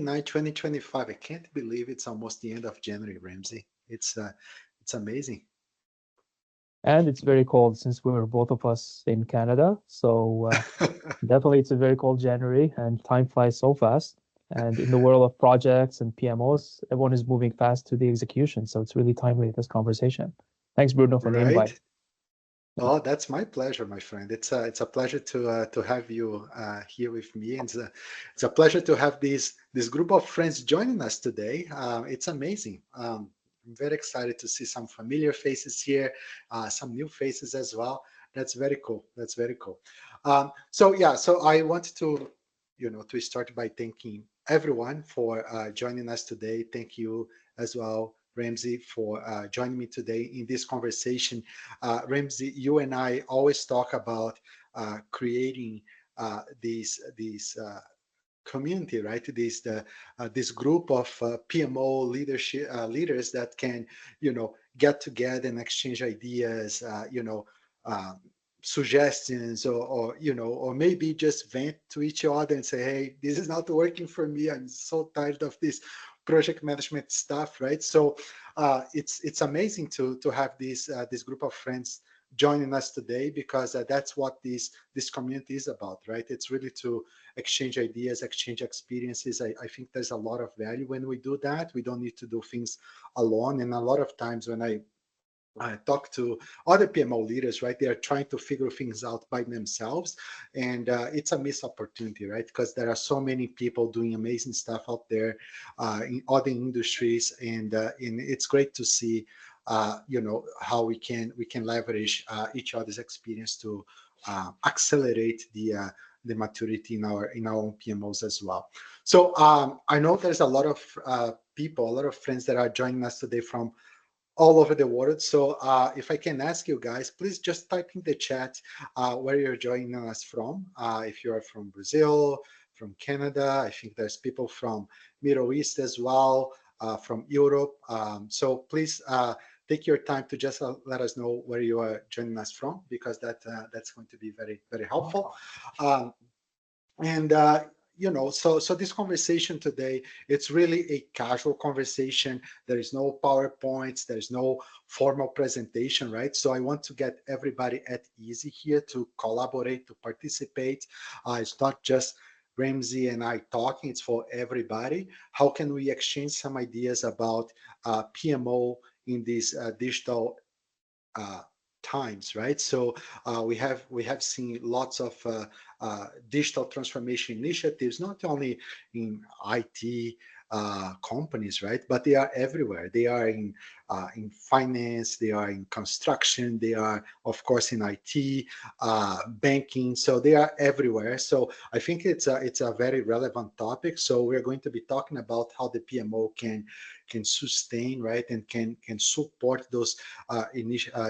29, 2025. I can't believe it's almost the end of January, Ramzi. It's amazing. And it's very cold since we're both of us in Canada. So definitely it's a very cold January and time flies so fast. And in the world of projects and PMOs, everyone is moving fast to the execution. So it's really timely, this conversation. Thanks, Bruno, for the invite. Right? Oh, that's my pleasure, my friend. It's a pleasure to have you here with me, and it's a pleasure to have this group of friends joining us today. It's amazing. I'm very excited to see some familiar faces here, some new faces as well. That's very cool. That's very cool. So yeah, so I wanted to, to start by thanking everyone for joining us today. Thank you as well, Ramzi, for joining me today in this conversation. Ramzi, you and I always talk about creating these community, right? This group of PMO leadership leaders that can, get together and exchange ideas, um, suggestions, or maybe just vent to each other and say, hey, this is not working for me. I'm so tired of this project management stuff, right? So it's amazing to have this group of friends joining us today, because that's what this community is about, right? It's really to exchange ideas, exchange experiences. I think there's a lot of value when we do that. We don't need to do things alone. And a lot of times when I talk to other PMO leaders, right? They are trying to figure things out by themselves, and it's a missed opportunity, right? Because there are so many people doing amazing stuff out there in other industries, and it's great to see, how we can leverage each other's experience to accelerate the maturity in our own PMOs as well. So I know there's a lot of people, a lot of friends that are joining us today from all over the world. So if I can ask you guys, please just type in the chat where you're joining us from. If you're from Brazil, from Canada, I think there's people from Middle East as well, from Europe. So please take your time to just let us know where you are joining us from, because that's going to be very, very helpful. And so this conversation today, it's really a casual conversation. There is no PowerPoints, there's no formal presentation, right? So I want to get everybody at ease here to collaborate, to participate. It's not just Ramzi and I talking, it's for everybody. How can we exchange some ideas about PMO in these digital uh, times, right? So we have seen lots of digital transformation initiatives, not only in IT companies, right? But they are everywhere. They are in finance, they are in construction, they are, of course, in IT, banking. So they are everywhere. So I think it's a very relevant topic. So we're going to be talking about how the PMO can sustain, right, and can support those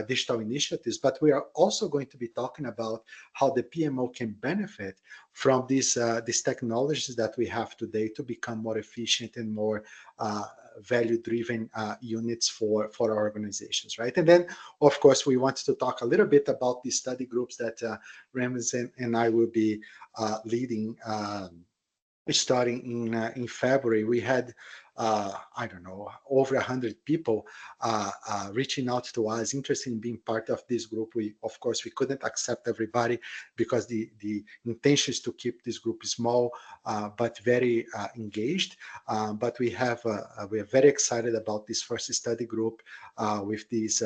digital initiatives. But we are also going to be talking about how the PMO can benefit from these technologies that we have today to become more efficient and more value-driven units for our organizations, right? And then, of course, we want to talk a little bit about the study groups that Ramzi and I will be leading. Starting in February, we had I don't know, over 100 people reaching out to us, interested in being part of this group. Of course, we couldn't accept everybody because the intention is to keep this group small, but very engaged. But we are very excited about this first study group with these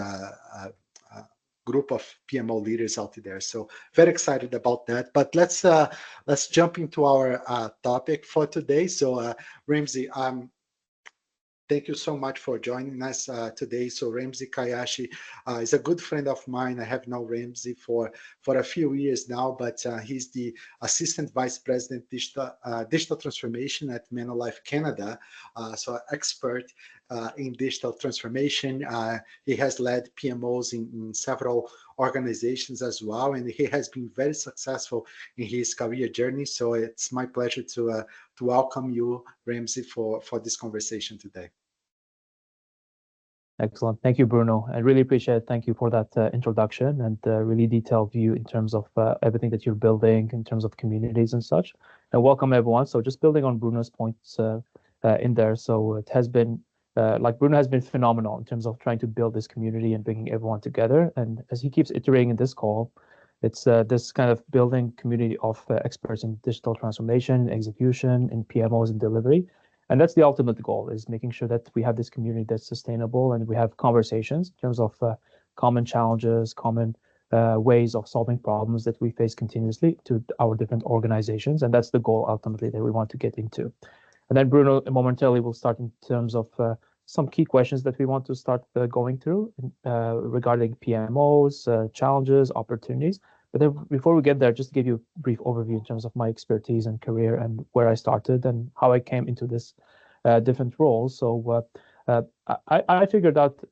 group of PMO leaders out there. So very excited about that. But let's jump into our topic for today. So Ramzi, thank you so much for joining us today. So Ramzi Kaiache is a good friend of mine. I have known Ramzi for a few years now, but he's the Assistant Vice President Digital Transformation at Manulife Canada. So expert in digital transformation. He has led PMOs in several organizations as well, and he has been very successful in his career journey. So it's my pleasure to welcome you, Ramzi, for this conversation today. Excellent. Thank you, Bruno. I really appreciate it. Thank you for that introduction and really detailed view in terms of everything that you're building in terms of communities and such. And welcome, everyone. So just building on Bruno's points, in there. So it has been like Bruno has been phenomenal in terms of trying to build this community and bringing everyone together. And as he keeps iterating in this call, it's this kind of building community of experts in digital transformation, execution, in PMOs and delivery. And that's the ultimate goal, is making sure that we have this community that's sustainable and we have conversations in terms of common challenges, common ways of solving problems that we face continuously to our different organizations. And that's the goal ultimately that we want to get into. And then Bruno momentarily will start in terms of some key questions that we want to start going through regarding PMOs, challenges, opportunities. But then before we get there, just to give you a brief overview in terms of my expertise and career and where I started and how I came into this different roles. So I figured out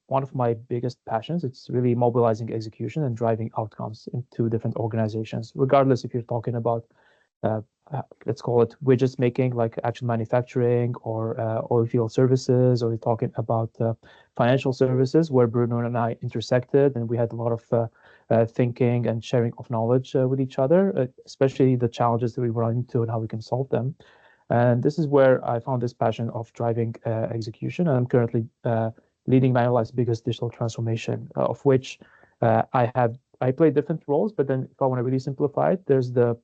one of my biggest passions. It's really mobilizing execution and driving outcomes into different organizations, regardless if you're talking about uh, let's call it widgets making, like actual manufacturing or oil field services, or you're talking about financial services, where Bruno and I intersected, and we had a lot of thinking and sharing of knowledge with each other, especially the challenges that we run into and how we can solve them. And this is where I found this passion of driving execution. And I'm currently leading Manulife's biggest digital transformation, of which I play different roles. But then, if I want to really simplify it, there's the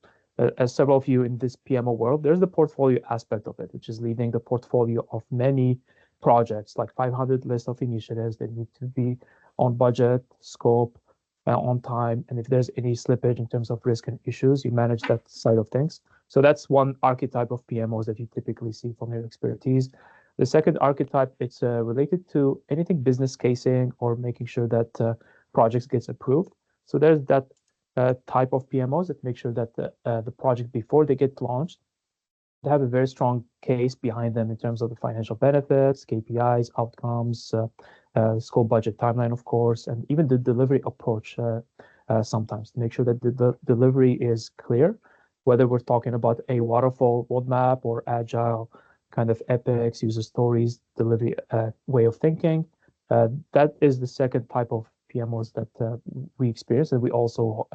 as several of you in this PMO world, there's the portfolio aspect of it, which is leading the portfolio of many projects, like 500 list of initiatives that need to be on budget, scope, on time. And if there's any slippage in terms of risk and issues, you manage that side of things. So that's one archetype of PMOs that you typically see from your expertise. The second archetype, it's related to anything business casing or making sure that projects gets approved. So there's that type of PMOs that make sure that the project before they get launched, they have a very strong case behind them in terms of the financial benefits, KPIs, outcomes, scope, budget, timeline, of course, and even the delivery approach sometimes to make sure that the delivery is clear, whether we're talking about a waterfall roadmap or agile kind of epics, user stories, delivery way of thinking. That is the second type of PMOs that we experience and we also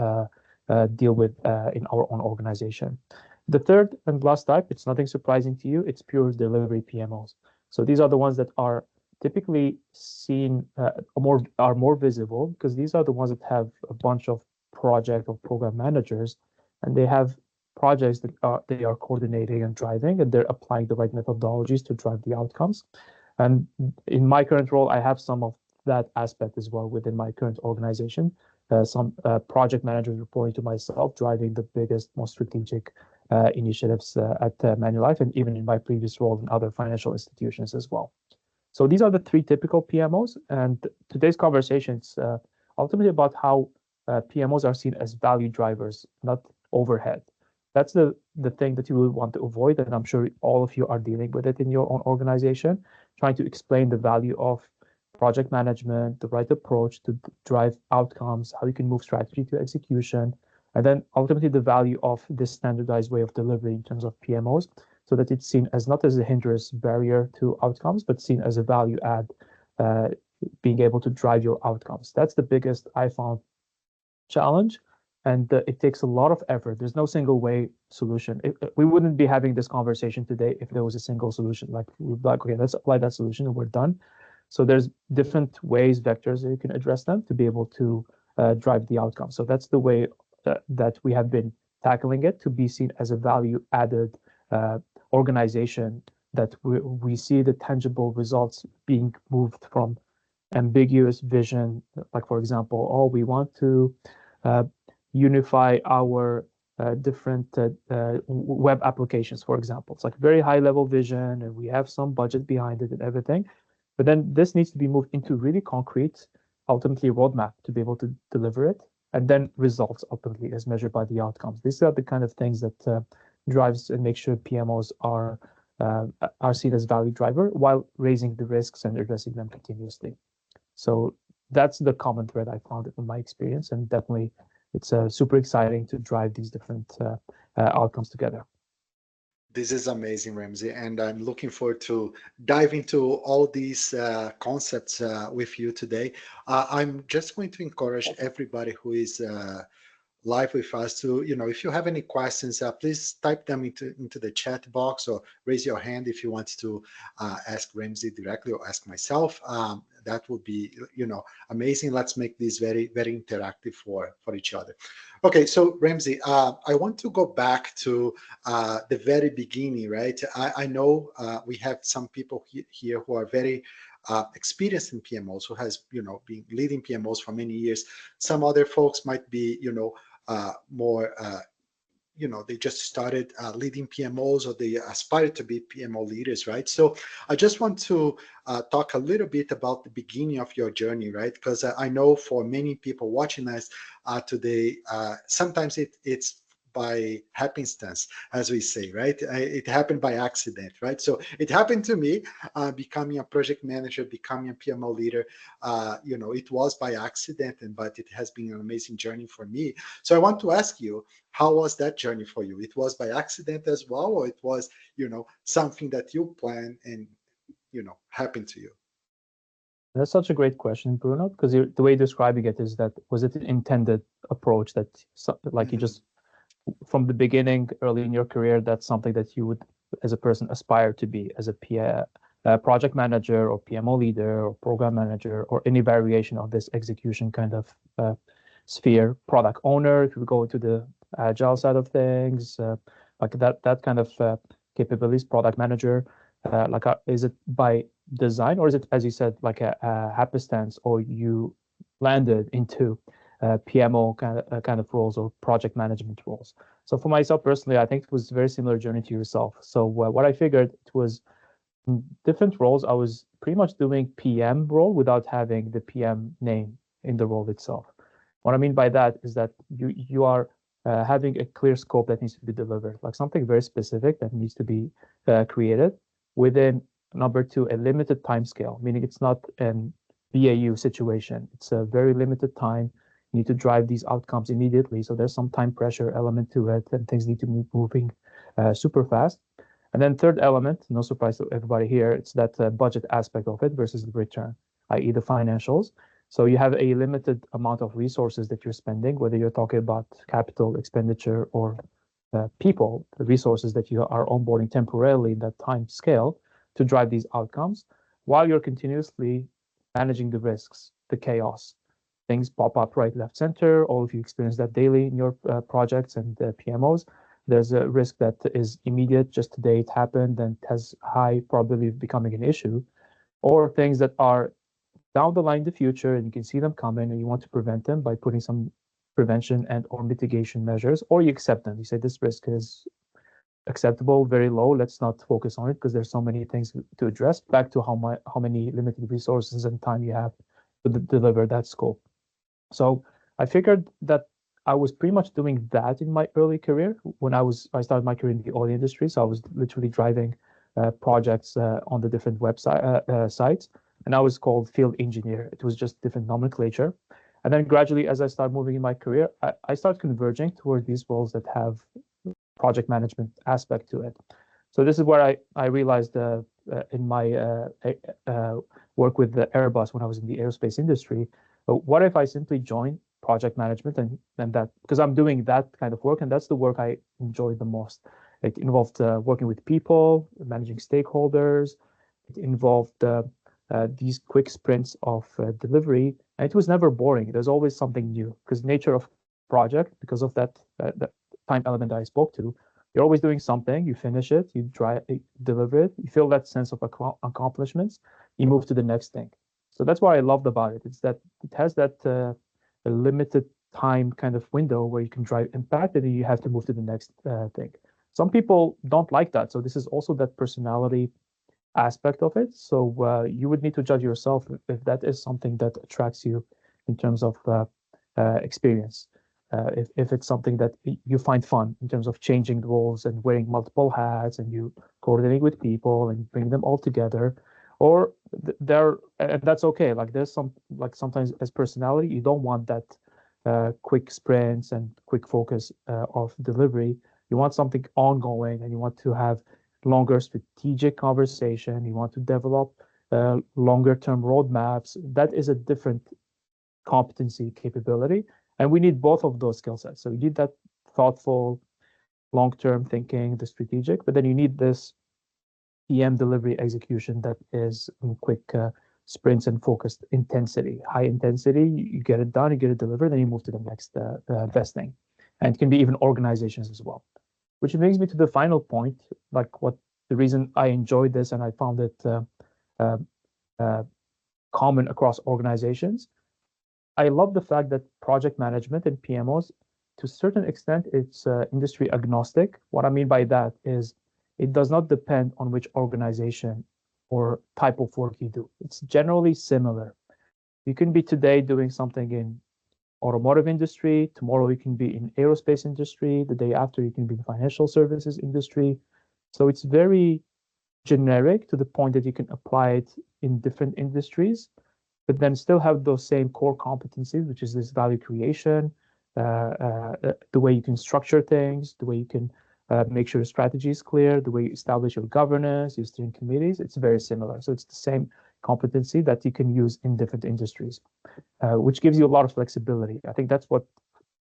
deal with in our own organization. The third and last type, it's nothing surprising to you, it's pure delivery PMOs. So these are the ones that are typically seen are more visible because these are the ones that have a bunch of project or program managers and they have projects that they are coordinating and driving and they're applying the right methodologies to drive the outcomes. And in my current role, I have some of that aspect as well within my current organization. Some project managers reporting to myself, driving the biggest, most strategic initiatives at Manulife, and even in my previous role in other financial institutions as well. So these are the three typical PMOs, and today's conversation is ultimately about how PMOs are seen as value drivers, not overhead. That's the thing that you will want to avoid, and I'm sure all of you are dealing with it in your own organization, trying to explain the value of project management, the right approach to drive outcomes, how you can move strategy to execution, and then ultimately the value of this standardized way of delivery in terms of PMOs, so that it's seen as not as a hindrance barrier to outcomes, but seen as a value add, being able to drive your outcomes. That's the biggest I found challenge. And it takes a lot of effort. There's no single way solution. We wouldn't be having this conversation today if there was a single solution. Like, okay, let's apply that solution and we're done. So there's different ways, vectors that you can address them to be able to drive the outcome. So that's the way that we have been tackling it, to be seen as a value added organization, that we see the tangible results being moved from ambiguous vision. Like, for example, oh, we want to unify our different web applications, for example. It's like very high level vision and we have some budget behind it and everything. But then this needs to be moved into really concrete, ultimately roadmap to be able to deliver it, and then results ultimately as measured by the outcomes. These are the kind of things that drives and makes sure PMOs are seen as value driver while raising the risks and addressing them continuously. So that's the common thread I found in my experience, and definitely it's super exciting to drive these different outcomes together. This is amazing, Ramzi, and I'm looking forward to dive into all these concepts with you today. I'm just going to encourage everybody live with us to, if you have any questions, please type them into the chat box or raise your hand if you want to ask Ramzi directly or ask myself. That would be, amazing. Let's make this very, very interactive for each other. Okay, so Ramzi, I want to go back to the very beginning, right? I know we have some people here who are very experienced in PMOs, who has, been leading PMOs for many years. Some other folks might be, more they just started leading PMOs, or they aspire to be PMO leaders, right? So I just want to talk a little bit about the beginning of your journey, right? Because I know for many people watching us today, sometimes it's by happenstance, as we say, right? It happened by accident, right? So it happened to me, becoming a project manager, becoming a PMO leader. It was by accident, but it has been an amazing journey for me. So I want to ask you, how was that journey for you? It was by accident as well, or it was, something that you planned and, happened to you? That's such a great question, Bruno, because the way you're describing it is that was it an intended approach that like you Mhm. just from the beginning, early in your career, that's something that you would, as a person, aspire to be as a project manager or PMO leader or program manager or any variation of this execution kind of sphere, product owner, if we go to the agile side of things, like that kind of capabilities, product manager, is it by design, or is it, as you said, like a happenstance, or you landed into PMO kind of roles or project management roles? So for myself personally, I think it was a very similar journey to yourself. So what I figured, it was different roles. I was pretty much doing PM role without having the PM name in the role itself. What I mean by that is that you are having a clear scope that needs to be delivered, like something very specific that needs to be created within, number two, a limited time scale, meaning it's not an BAU situation. It's a very limited time. You need to drive these outcomes immediately. So there's some time pressure element to it, and things need to be moving super fast. And then third element, no surprise to everybody here, it's that budget aspect of it versus the return, i.e. the financials. So you have a limited amount of resources that you're spending, whether you're talking about capital expenditure or people, the resources that you are onboarding temporarily in that time scale to drive these outcomes, while you're continuously managing the risks, the chaos. Things pop up right, left, center. All of you experience that daily in your projects and PMOs. There's a risk that is immediate, just today it happened and has high probability of becoming an issue, or things that are down the line in the future and you can see them coming and you want to prevent them by putting some prevention and or mitigation measures, or you accept them. You say this risk is acceptable, very low. Let's not focus on it because there's so many things to address. Back to how many limited resources and time you have to deliver that scope. So I figured that I was pretty much doing that in my early career when I started my career in the oil industry. So I was literally driving projects on the different website sites, and I was called field engineer. It was just different nomenclature. And then gradually, as I started moving in my career, I started converging toward these roles that have project management aspect to it. So this is where I realized in my work with the Airbus when I was in the aerospace industry, what if I simply join project management and that, because I'm doing that kind of work and that's the work I enjoyed the most. It involved working with people, managing stakeholders. It involved these quick sprints of delivery, and it was never boring. There's always something new because nature of project, because of that time element I spoke to, you're always doing something. You finish it, you deliver it, you feel that sense of accomplishments. You move to the next thing. So that's what I loved about it. It's that it has that a limited time kind of window where you can drive impact and then you have to move to the next thing. Some people don't like that. So this is also that personality aspect of it. So you would need to judge yourself if that is something that attracts you in terms of experience. If it's something that you find fun in terms of changing roles and wearing multiple hats and you coordinating with people and bring them all together, or there, and that's okay. Like there's some, like sometimes as personality, you don't want that quick sprints and quick focus of delivery. You want something ongoing and you want to have longer strategic conversation. You want to develop longer term roadmaps. That is a different competency capability. And we need both of those skill sets. So you need that thoughtful, long-term thinking, the strategic, but then you need this PM delivery execution that is in quick sprints and focused intensity, high intensity. You get it done, you get it delivered, then you move to the next best thing. And it can be even organizations as well. Which brings me to the final point, like what the reason I enjoyed this and I found it common across organizations. I love the fact that project management and PMOs, to a certain extent, it's industry agnostic. What I mean by that is it does not depend on which organization or type of work you do. It's generally similar. You can be today doing something in automotive industry, tomorrow you can be in aerospace industry, the day after you can be in financial services industry. So it's very generic to the point that you can apply it in different industries, but then still have those same core competencies, which is this value creation, the way you can structure things, the way you can make sure the strategy is clear, the way you establish your governance, your steering committees. It's very similar. So it's the same competency that you can use in different industries, which gives you a lot of flexibility. I think that's what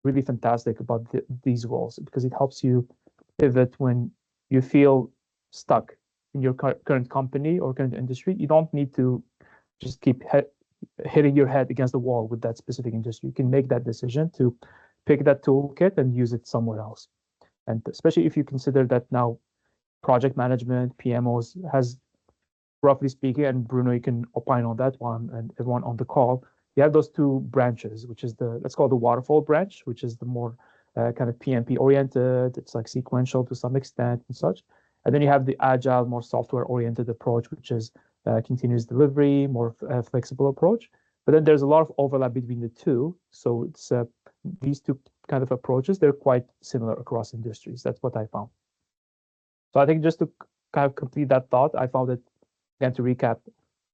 really fantastic about these roles, because it helps you pivot when you feel stuck in your current company or current industry. You don't need to just keep hitting your head against the wall with that specific industry. You can make that decision to pick that toolkit and use it somewhere else. And especially if you consider that now project management, PMOs has, roughly speaking, and Bruno, you can opine on that one, and everyone on the call, you have those two branches, which is the, let's call it the waterfall branch, which is the more kind of PMP oriented. It's like sequential to some extent and such. And then you have the agile, more software oriented approach, which is continuous delivery, more flexible approach. But then there's a lot of overlap between the two. So it's these two kind of approaches, they're quite similar across industries. That's what I found. So I think just to kind of complete that thought, I found it, again, to recap,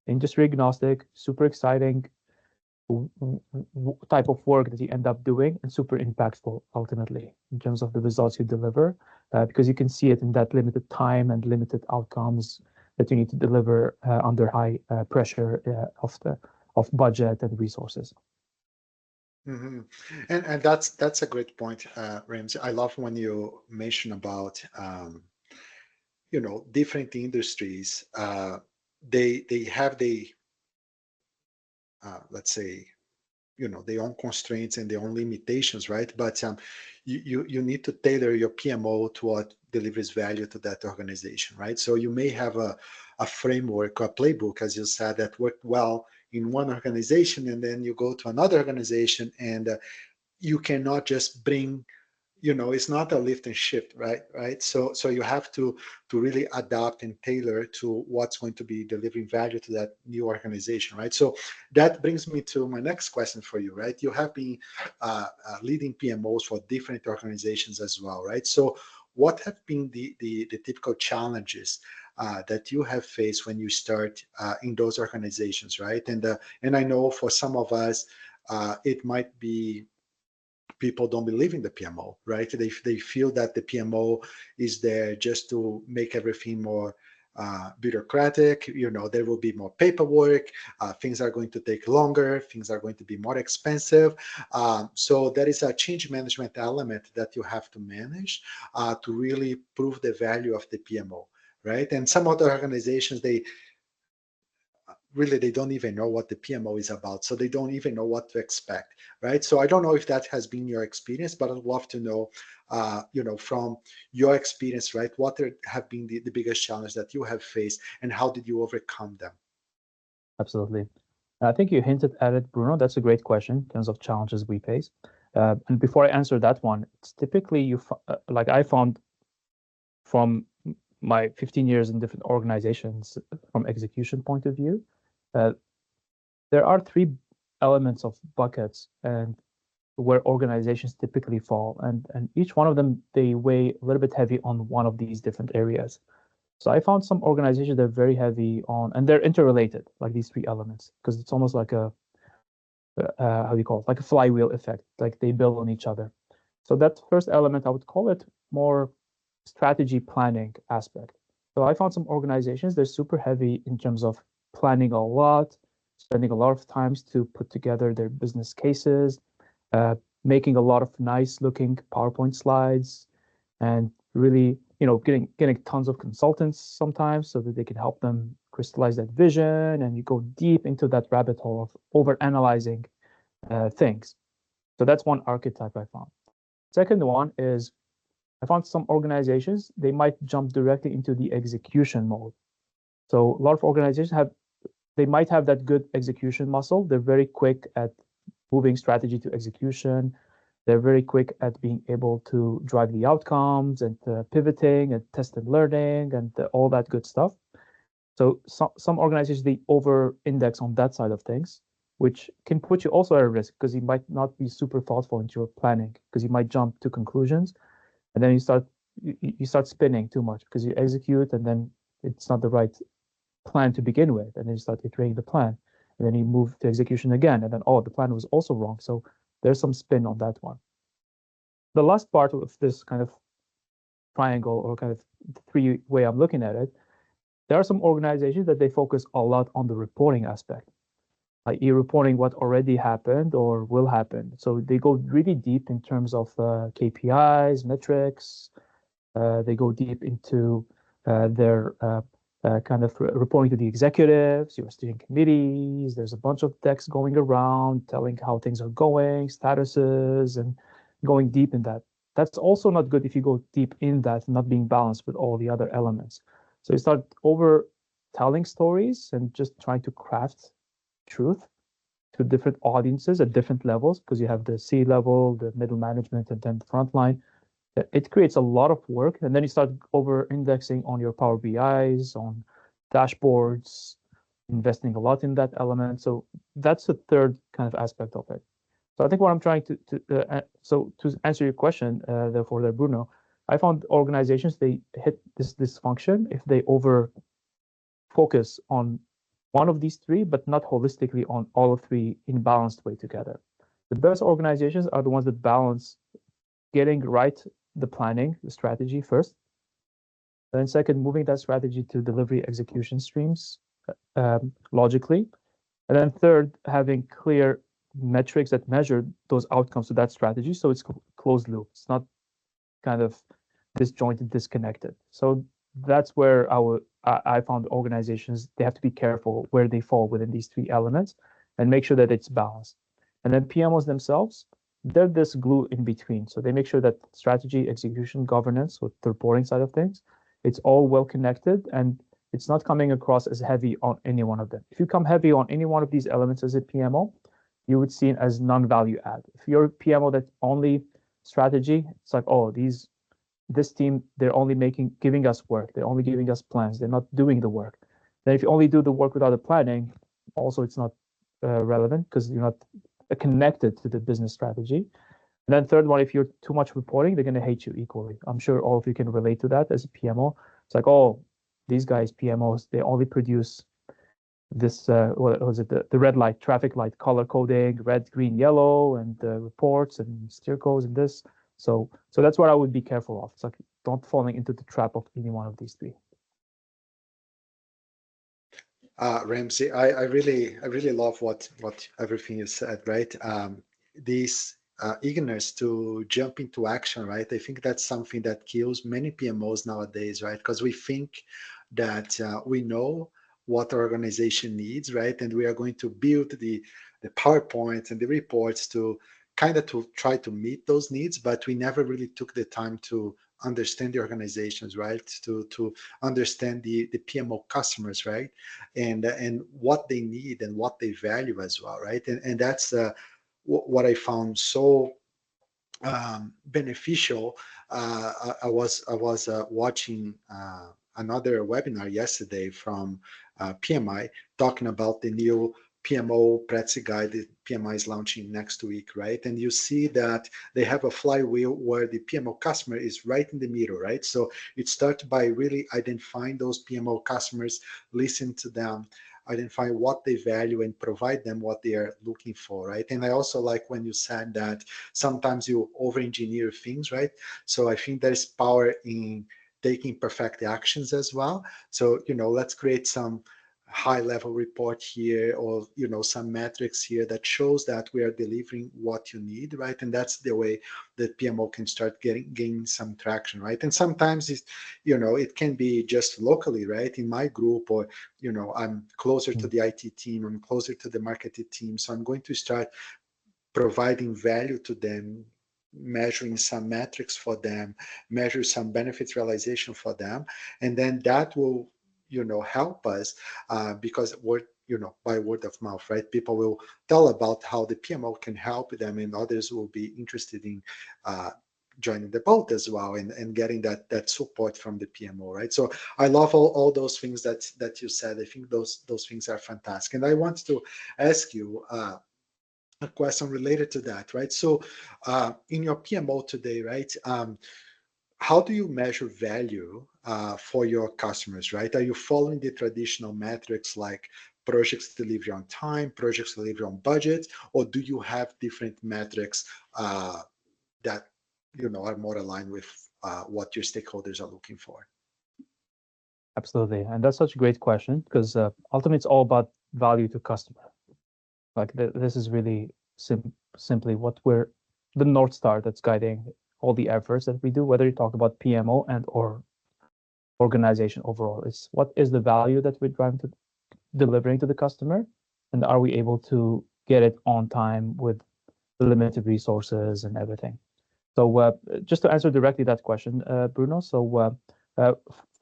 industry agnostic, super exciting type of work that you end up doing, and super impactful ultimately in terms of the results you deliver, because you can see it in that limited time and limited outcomes that you need to deliver under high pressure of budget and resources. Mm-hmm. And that's a great point, Ramzi. I love when you mention about different industries. They have the let's say their own constraints and their own limitations, right? But you need to tailor your PMO to what delivers value to that organization, right? So you may have a framework or a playbook, as you said, that worked well in one organization, and then you go to another organization, and you cannot just bring, it's not a lift and shift, right? So you have to really adapt and tailor to what's going to be delivering value to that new organization, right? So that brings me to my next question for you, right? You have been leading PMOs for different organizations as well, right? So what have been the typical challenges that you have faced when you start in those organizations, right? And I know for some of us, it might be people don't believe in the PMO, right? They feel that the PMO is there just to make everything more bureaucratic. There will be more paperwork. Things are going to take longer. Things are going to be more expensive. So there is a change management element that you have to manage to really prove the value of the PMO, right? And some other organizations, they don't even know what the PMO is about, so they don't even know what to expect, right? So I don't know if that has been your experience, but I'd love to know, from your experience, right? What have been the biggest challenge that you have faced, and how did you overcome them? Absolutely. I think you hinted at it, Bruno. That's a great question in terms of challenges we face. And before I answer that one, it's typically like I found from my 15 years in different organizations from execution point of view, there are three elements of buckets and where organizations typically fall, and each one of them, they weigh a little bit heavy on one of these different areas. So I found some organizations that are very heavy on, and they're interrelated, like these three elements, because it's almost like a how do you call it, like a flywheel effect, like they build on each other. So that first element, I would call it more strategy planning aspect. So I found some organizations, they're super heavy in terms of planning a lot, spending a lot of times to put together their business cases, making a lot of nice looking PowerPoint slides and really, getting tons of consultants sometimes so that they can help them crystallize that vision. And you go deep into that rabbit hole of over analyzing things. So that's one archetype I found. Second one is I found some organizations, they might jump directly into the execution mode. So a lot of organizations they might have that good execution muscle. They're very quick at moving strategy to execution. They're very quick at being able to drive the outcomes and pivoting and test and learning and all that good stuff. So some organizations, they over index on that side of things, which can put you also at a risk because you might not be super thoughtful into your planning because you might jump to conclusions and then you start spinning too much because you execute and then it's not the right plan to begin with, and then you start iterating the plan, and then you move to execution again, and then the plan was also wrong. So there's some spin on that one. The last part of this kind of triangle or kind of three way I'm looking at it, there are some organizations that they focus a lot on the reporting aspect, i.e. reporting what already happened or will happen. So they go really deep in terms of KPIs, metrics. They go deep into their kind of reporting to the executives, your steering committees. There's a bunch of decks going around telling how things are going, statuses, and going deep in that. That's also not good if you go deep in that, not being balanced with all the other elements. So you start over telling stories and just trying to craft truth to different audiences at different levels, because you have the C level, the middle management, and then the front line. It creates a lot of work, and then you start over indexing on your Power BIs, on dashboards, investing a lot in that element. So that's the third kind of aspect of it. So I think what I'm trying so to answer your question, therefore, there, Bruno, I found organizations, they hit this function if they over focus on one of these three, but not holistically on all of three in balanced way together. The best organizations are the ones that balance getting right the planning, the strategy first. Then second, moving that strategy to delivery execution streams logically. And then third, having clear metrics that measure those outcomes to that strategy. So it's closed loop. It's not kind of disjointed, disconnected. So that's where I found organizations, they have to be careful where they fall within these three elements and make sure that it's balanced. And then PMOs themselves, they're this glue in between. So they make sure that strategy, execution, governance, with the reporting side of things, it's all well connected and it's not coming across as heavy on any one of them. If you come heavy on any one of these elements as a PMO, you would see it as non-value add. If you're a PMO that's only strategy, it's like, oh, this team, they're only giving us work. They're only giving us plans. They're not doing the work. Then if you only do the work without the planning, also it's not relevant because you're not connected to the business strategy. And then third one, if you're too much reporting, they're going to hate you equally. I'm sure all of you can relate to that as a PMO. It's like, oh, these guys, PMOs, they only produce this, what was it, the red light, traffic light, color coding, red, green, yellow, and reports and steer codes and this. So that's what I would be careful of. It's like, don't falling into the trap of any one of these three. Ramzi, I really love what everything you said, right? This eagerness to jump into action, right? I think that's something that kills many PMOs nowadays, right? Because we think that we know what our organization needs, right? And we are going to build the PowerPoints and the reports to kind of to try to meet those needs, but we never really took the time to understand the organizations, right? To understand the PMO customers, right? And what they need and what they value as well, right? And that's what I found so beneficial. I was watching another webinar yesterday from PMI talking about the new PMO Prezi guide that PMI is launching next week, right? And you see that they have a flywheel where the PMO customer is right in the middle, right? So it starts by really identifying those PMO customers, listen to them, identify what they value and provide them what they are looking for, right? And I also like when you said that sometimes you over-engineer things, right? So I think there's power in taking perfect actions as well. So, let's create some high level report here, or some metrics here that shows that we are delivering what you need, right? And that's the way that PMO can start gaining some traction, right? And sometimes it can be just locally, right? In my group, or I'm closer to the IT team, I'm closer to the marketing team, so I'm going to start providing value to them, measuring some metrics for them, measure some benefits realization for them, and then that will help us, because by word of mouth, right? People will tell about how the PMO can help them, and others will be interested in joining the boat as well, and getting that support from the PMO, right? So I love all those things that you said. I think those things are fantastic. And I want to ask you a question related to that, right? So in your PMO today, right, how do you measure value for your customers, right? Are you following the traditional metrics like projects delivery on time, projects delivery on budget, or do you have different metrics that are more aligned with what your stakeholders are looking for? Absolutely. And that's such a great question, because ultimately it's all about value to customer. Like this is really simply what we're the North Star that's guiding all the efforts that we do, whether you talk about PMO and or organization overall. It's what is the value that we're trying to delivering to the customer, and are we able to get it on time with the limited resources and everything. So just to answer directly that question, Bruno, so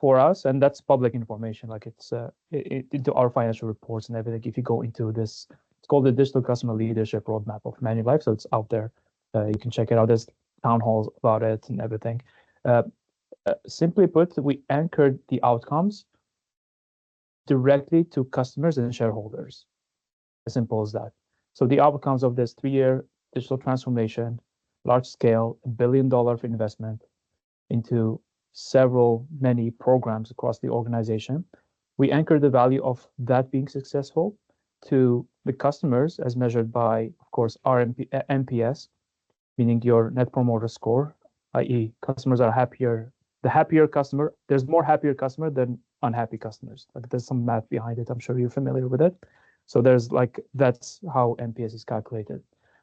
for us, and that's public information, like it's into our financial reports and everything. If you go into this, it's called the Digital Customer Leadership Roadmap of Manulife, so it's out there. You can check it out. There's town halls about it and everything. Simply put, we anchored the outcomes directly to customers and shareholders. As simple as that. So the outcomes of this 3-year digital transformation, large scale, $1 billion investment into many programs across the organization. We anchor the value of that being successful to the customers as measured by, of course, our NPS, meaning your Net Promoter Score, i.e. customers are happier. The happier customer, there's more happier customer than unhappy customers. Like there's some math behind it. I'm sure you're familiar with it. So that's how NPS is calculated.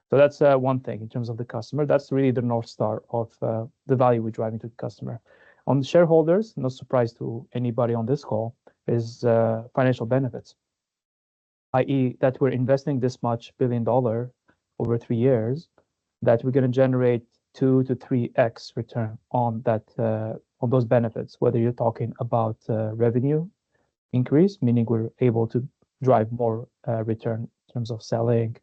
So that's one thing in terms of the customer. That's really the North Star of the value we're driving to the customer. On the shareholders, no surprise to anybody on this call, is financial benefits, i.e. that we're investing this much $1 billion over 3 years, that we're going to generate 2 to 3x return on that on those benefits, whether you're talking about revenue increase, meaning we're able to drive more return in terms of selling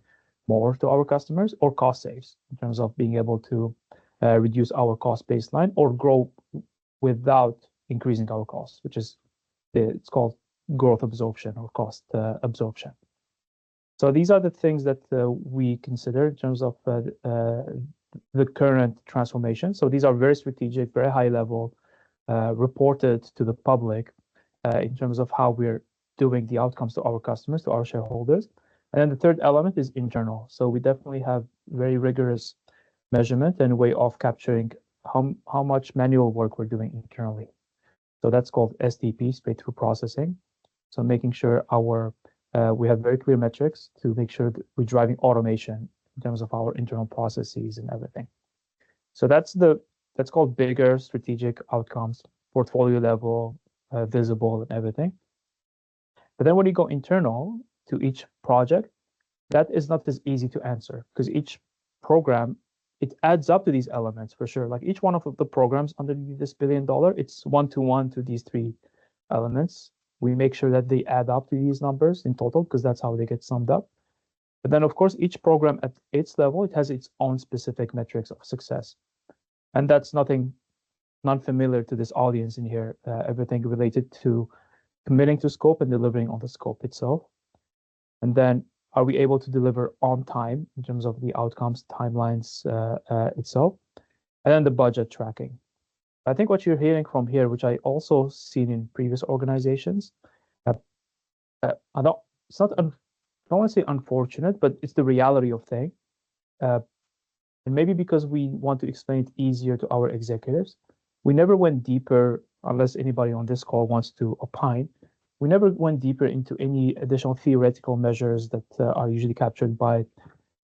more to our customers, or cost saves in terms of being able to reduce our cost baseline or grow without increasing our costs, which is it's called growth absorption or cost absorption. So these are the things that we consider in terms of the current transformation. So these are very strategic, very high level, reported to the public in terms of how we're doing the outcomes to our customers, to our shareholders. And then the third element is internal. So we definitely have very rigorous measurement and way of capturing how much manual work we're doing internally. So that's called STP, straight through processing. So making sure we have very clear metrics to make sure that we're driving automation in terms of our internal processes and everything. So that's called bigger strategic outcomes, portfolio level, visible and everything. But then when you go internal to each project, that is not as easy to answer, because each program, it adds up to these elements for sure. Like each one of the programs underneath this $1 billion, it's one-to-one to these 3 elements. We make sure that they add up to these numbers in total, because that's how they get summed up. But then, of course, each program at its level, it has its own specific metrics of success. And that's non-familiar to this audience in here, everything related to committing to scope and delivering on the scope itself. And then are we able to deliver on time in terms of the outcomes, timelines itself, and then the budget tracking. I think what you're hearing from here, which I also seen in previous organizations, it's not, I don't want to say unfortunate, but it's the reality of things. And maybe because we want to explain it easier to our executives, we never went deeper, unless anybody on this call wants to opine, we never went deeper into any additional theoretical measures that are usually captured by,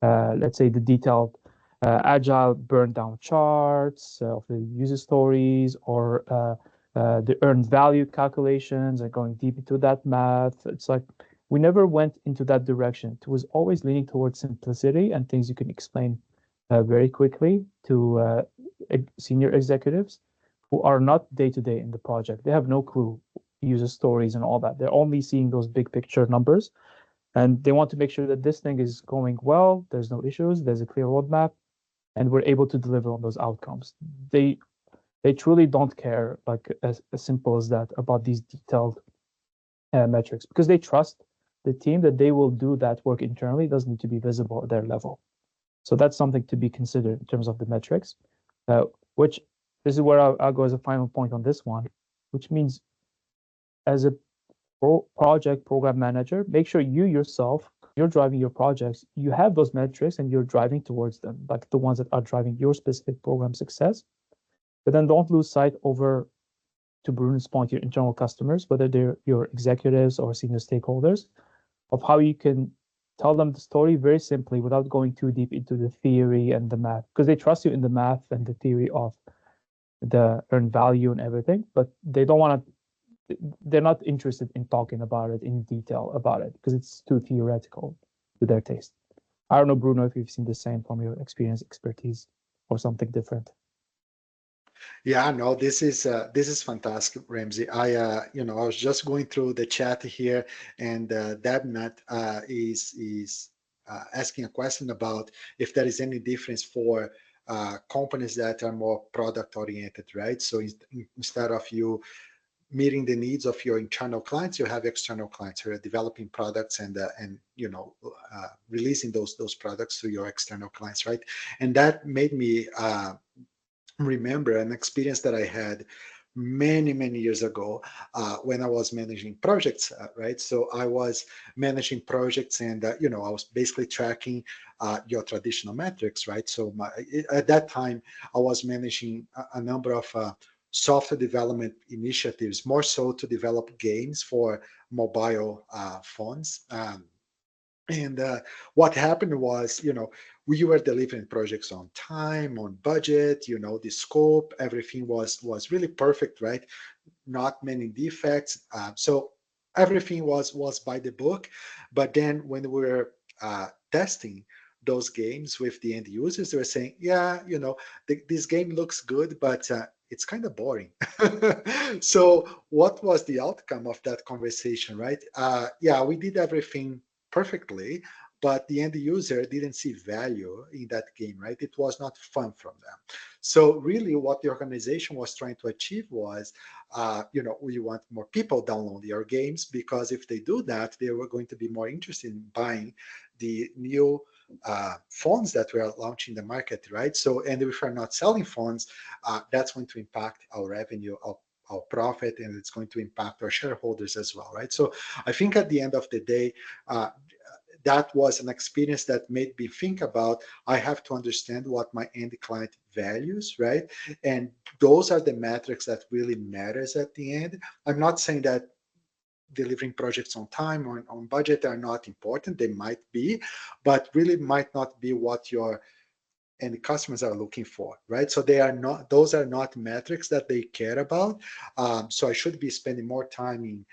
let's say, the detailed agile burn down charts of the user stories, or the earned value calculations and going deep into that math. It's like we never went into that direction. It was always leaning towards simplicity and things you can explain very quickly to senior executives who are not day to day in the project. They have no clue user stories and all that. They're only seeing those big picture numbers, and they want to make sure that this thing is going well. There's no issues. There's a clear roadmap, and we're able to deliver on those outcomes. They truly don't care, like as simple as that, about these detailed metrics, because they trust the team that they will do that work internally. It doesn't need to be visible at their level. So that's something to be considered in terms of the metrics, which this is where I'll go as a final point on this one, which means as a project program manager, make sure you yourself, you're driving your projects, you have those metrics and you're driving towards them, like the ones that are driving your specific program success. But then don't lose sight over, to Bruno's point, your internal customers, whether they're your executives or senior stakeholders, of how you can tell them the story very simply without going too deep into the theory and the math, because they trust you in the math and the theory of the earned value and everything, but they don't want to, they're not interested in talking about it in detail about it because it's too theoretical to their taste. I don't know, Bruno, if you've seen the same from your experience, expertise, or something different. Yeah, no, this is fantastic, Ramsey. I was just going through the chat here, and Debnat is asking a question about if there is any difference for companies that are more product oriented, right? So instead of you meeting the needs of your internal clients, you have external clients who are developing products and releasing those products to your external clients, right? And that made me remember an experience that I had many years ago when I was managing projects, right? So I was managing projects, and I was basically tracking your traditional metrics, right? So at that time, I was managing a number of software development initiatives, more so to develop games for mobile phones. And what happened was, we were delivering projects on time, on budget, the scope, everything was really perfect, right? Not many defects. So everything was by the book. But then when we were testing those games with the end users, they were saying, yeah, this game looks good, but it's kind of boring. So what was the outcome of that conversation, right? Yeah, we did everything perfectly, but the end user didn't see value in that game, right? It was not fun from them. So really what the organization was trying to achieve was, we want more people downloading our games, because if they do that, they were going to be more interested in buying the new phones that we are launching in the market, right? So, and if we're not selling phones, that's going to impact our revenue, our profit, and it's going to impact our shareholders as well, right? So I think at the end of the day, that was an experience that made me think about, I have to understand what my end client values, right? And those are the metrics that really matters at the end. I'm not saying that delivering projects on time or on budget are not important. They might be, but really might not be what your end customers are looking for, right? So those are not metrics that they care about. So I should be spending more time in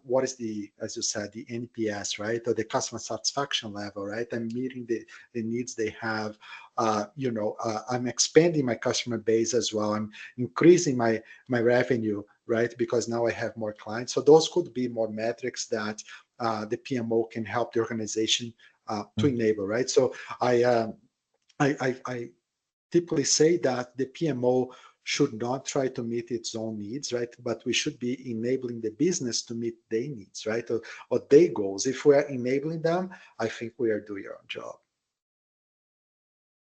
what is as you said, the NPS, right? Or the customer satisfaction level, right? I'm meeting the needs they have. I'm expanding my customer base as well. I'm increasing my revenue, right? Because now I have more clients. So those could be more metrics that the PMO can help the organization to enable, right? So I typically say that the PMO should not try to meet its own needs, right? But we should be enabling the business to meet their needs, right? Or their goals. If we are enabling them, I think we are doing our job.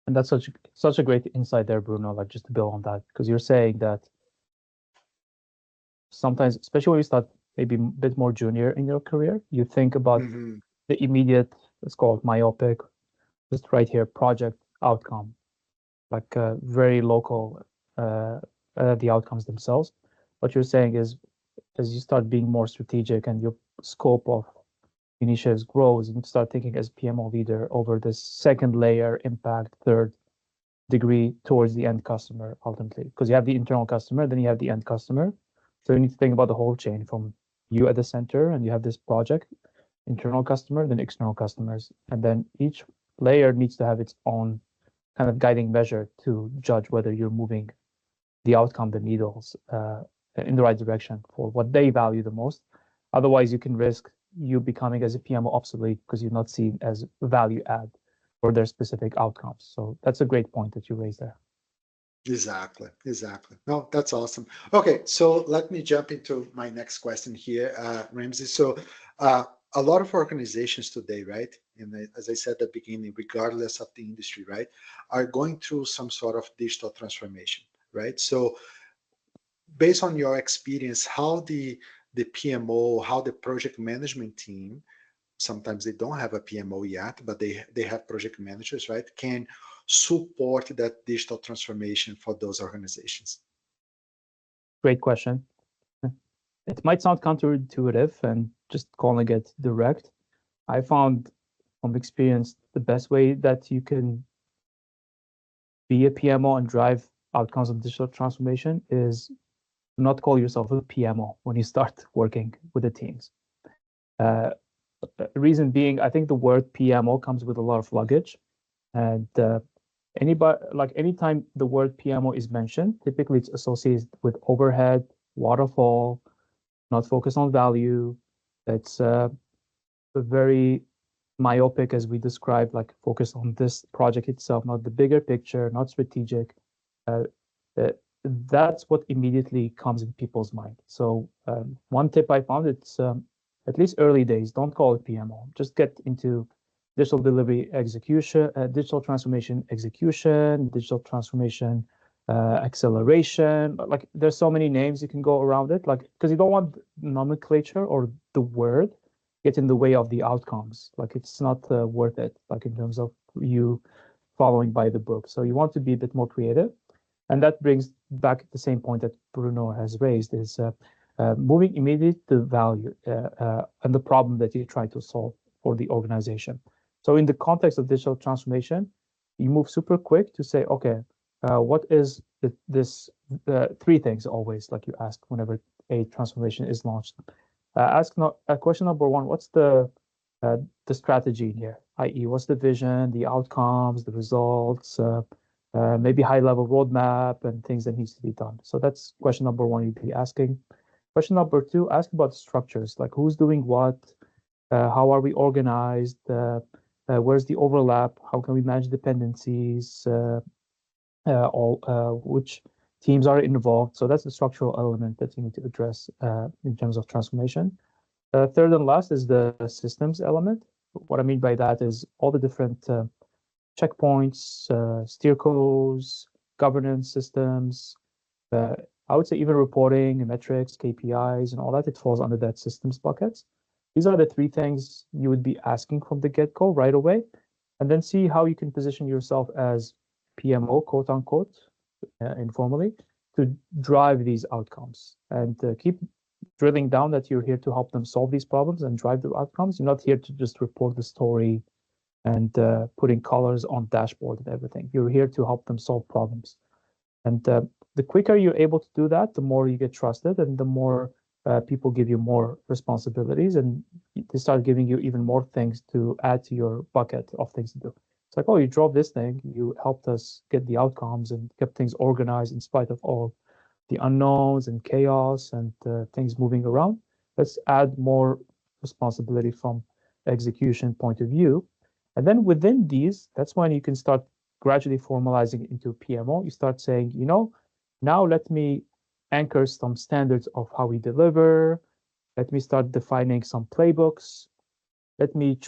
And that's such a great insight there, Bruno, like just to build on that, because you're saying that sometimes, especially when you start maybe a bit more junior in your career, you think about Mm-hmm. the immediate, let's call it myopic, just right here, project outcome, like very local, the outcomes themselves. What you're saying is as you start being more strategic and your scope of initiatives grows, you need to start thinking as PMO leader over this second layer, impact, third degree towards the end customer ultimately. Because you have the internal customer, then you have the end customer. So you need to think about the whole chain from you at the center, and you have this project, internal customer, then external customers. And then each layer needs to have its own kind of guiding measure to judge whether you're moving the outcome, the needles, in the right direction for what they value the most. Otherwise, you can risk you becoming as a PMO obsolete because you're not seen as value add for their specific outcomes. So that's a great point that you raised there. Exactly, exactly. No, that's awesome. Okay, so let me jump into my next question here, Ramzi. So, a lot of organizations today, right, and as I said at the beginning, regardless of the industry, right, are going through some sort of digital transformation, right? So, based on your experience, how the PMO, how the project management team, sometimes they don't have a PMO yet, but they have project managers, right, can support that digital transformation for those organizations? Great question. It might sound counterintuitive and just calling it direct. I found from experience the best way that you can be a PMO and drive outcomes of digital transformation is not call yourself a PMO when you start working with the teams. Uh, reason being, I think the word PMO comes with a lot of luggage, and anytime the word PMO is mentioned, typically it's associated with overhead, waterfall, not focused on value. It's very myopic, as we described, like focused on this project itself, not the bigger picture, not strategic. Uh, uh, that's what immediately comes in people's mind. So one tip I found, it's at least early days, don't call it PMO. Just get into digital delivery execution, digital transformation execution, digital transformation acceleration. Like there's so many names you can go around it, like because you don't want nomenclature or the word get in the way of the outcomes. Like it's not worth it, like in terms of you following by the book. So you want to be a bit more creative. And that brings back the same point that Bruno has raised is moving immediately to value and the problem that you try to solve for the organization. So in the context of digital transformation, you move super quick to say, okay, what is this three things always, like you ask whenever a transformation is launched. Ask question number one, what's the strategy here, i.e. what's the vision, the outcomes, the results, maybe high-level roadmap and things that needs to be done. So that's question number one you'd be asking. Question number two, ask about structures, like who's doing what, how are we organized, where's the overlap, how can we manage dependencies, which teams are involved. So that's the structural element that you need to address in terms of transformation. Third and last is the systems element. What I mean by that is all the different checkpoints, steercos, governance systems. I would say even reporting and metrics, KPIs, and all that, it falls under that systems buckets. These are the three things you would be asking from the get-go right away, and then see how you can position yourself as PMO, quote unquote, informally, to drive these outcomes and keep drilling down that you're here to help them solve these problems and drive the outcomes. You're not here to just report the story and putting colors on dashboard and everything. You're here to help them solve problems. And the quicker you're able to do that, the more you get trusted and the more people give you more responsibilities and they start giving you even more things to add to your bucket of things to do. It's like, oh, you drove this thing, you helped us get the outcomes and kept things organized in spite of all the unknowns and chaos and things moving around. Let's add more responsibility from execution point of view. And then within these, that's when you can start gradually formalizing it into PMO. You start saying, now let me anchor some standards of how we deliver. Let me start defining some playbooks. Let me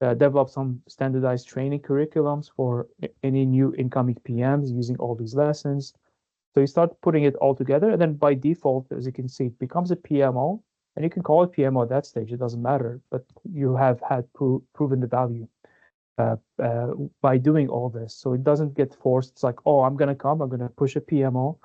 develop some standardized training curriculums for any new incoming PMs using all these lessons. So you start putting it all together, and then by default, as you can see, it becomes a PMO, and you can call it PMO at that stage. It doesn't matter, but you have had proven the value by doing all this. So it doesn't get forced. It's like, oh, I'm going to push a PMO.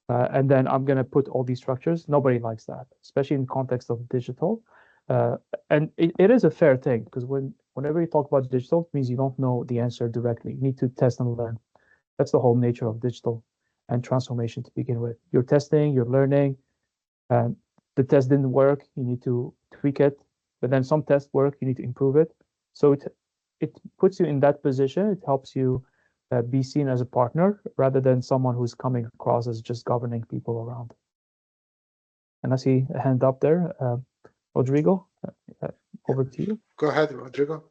and then I'm going to put all these structures. Nobody likes that, especially in context of digital. And it is a fair thing, because whenever you talk about digital, it means you don't know the answer directly. You need to test and learn. That's the whole nature of digital and transformation to begin with. You're testing, you're learning, and the test didn't work, you need to tweak it. But then some tests work, you need to improve it. So it puts you in that position. It helps you be seen as a partner rather than someone who's coming across as just governing people around. And I see a hand up there. Rodrigo, over to you. Go ahead, Rodrigo.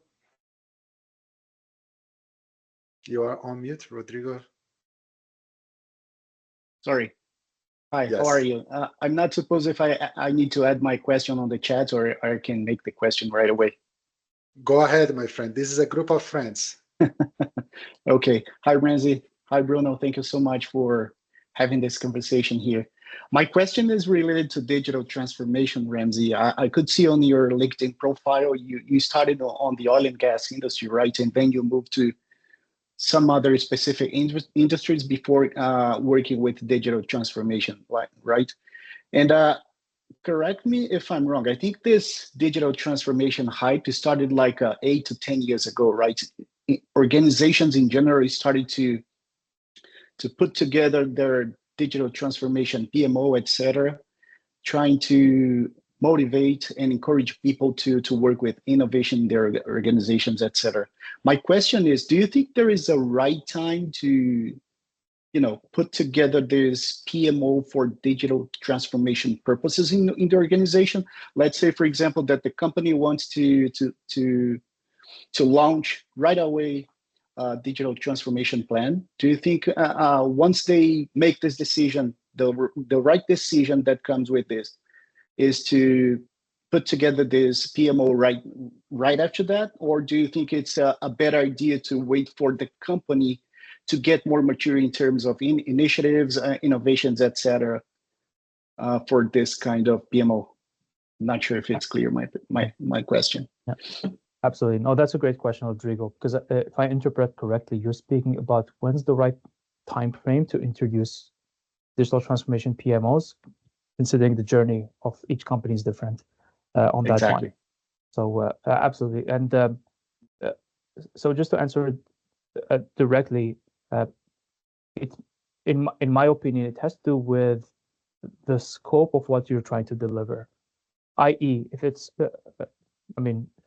You are on mute, Rodrigo. Sorry. Hi, Yes. How are you? I'm not supposed if I need to add my question on the chat, or I can make the question right away. Go ahead, my friend. This is a group of friends. Okay. Hi, Ramzi. Hi, Bruno. Thank you so much for having this conversation here. My question is related to digital transformation, Ramzi. I could see on your LinkedIn profile, you started on the oil and gas industry, right? And then you moved to some other specific industries before working with digital transformation, right? And correct me if I'm wrong. I think this digital transformation hype started like 8 to 10 years ago, right? Organizations in general started to put together their digital transformation, PMO, etc., trying to motivate and encourage people to work with innovation in their organizations, etc. My question is, do you think there is a right time to put together this PMO for digital transformation purposes in the organization? Let's say, for example, that the company wants to launch right away a digital transformation plan. Do you think once they make this decision, the right decision that comes with this is to put together this PMO right after that? Or do you think it's a better idea to wait for the company to get more mature in terms of initiatives, innovations, etc., for this kind of PMO? I'm not sure if it's clear, my question. Yeah, absolutely. No, that's a great question, Rodrigo, because if I interpret correctly, you're speaking about when's the right time frame to introduce digital transformation PMOs, considering the journey of each company is different on that Exactly. one. So absolutely. And so just to answer it directly, in my opinion, it has to do with the scope of what you're trying to deliver, i.e., if it's,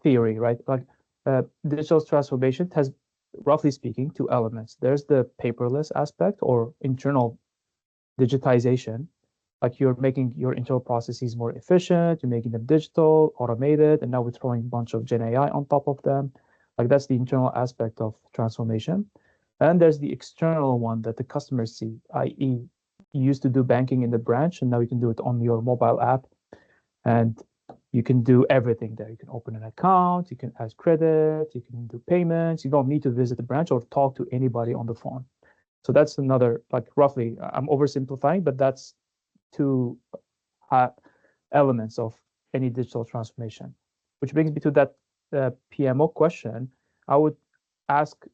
theory, right? Like digital transformation has, roughly speaking, two elements. There's the paperless aspect or internal digitization, like you're making your internal processes more efficient, you're making them digital, automated, and now we're throwing a bunch of Gen AI on top of them. Like that's the internal aspect of transformation. And there's the external one that the customers see, i.e., you used to do banking in the branch, and now you can do it on your mobile app. And you can do everything there. You can open an account, you can add credit, you can do payments. You don't need to visit the branch or talk to anybody on the phone. So that's another, like roughly, I'm oversimplifying, but that's two elements of any digital transformation. Which brings me to that PMO question. I would ask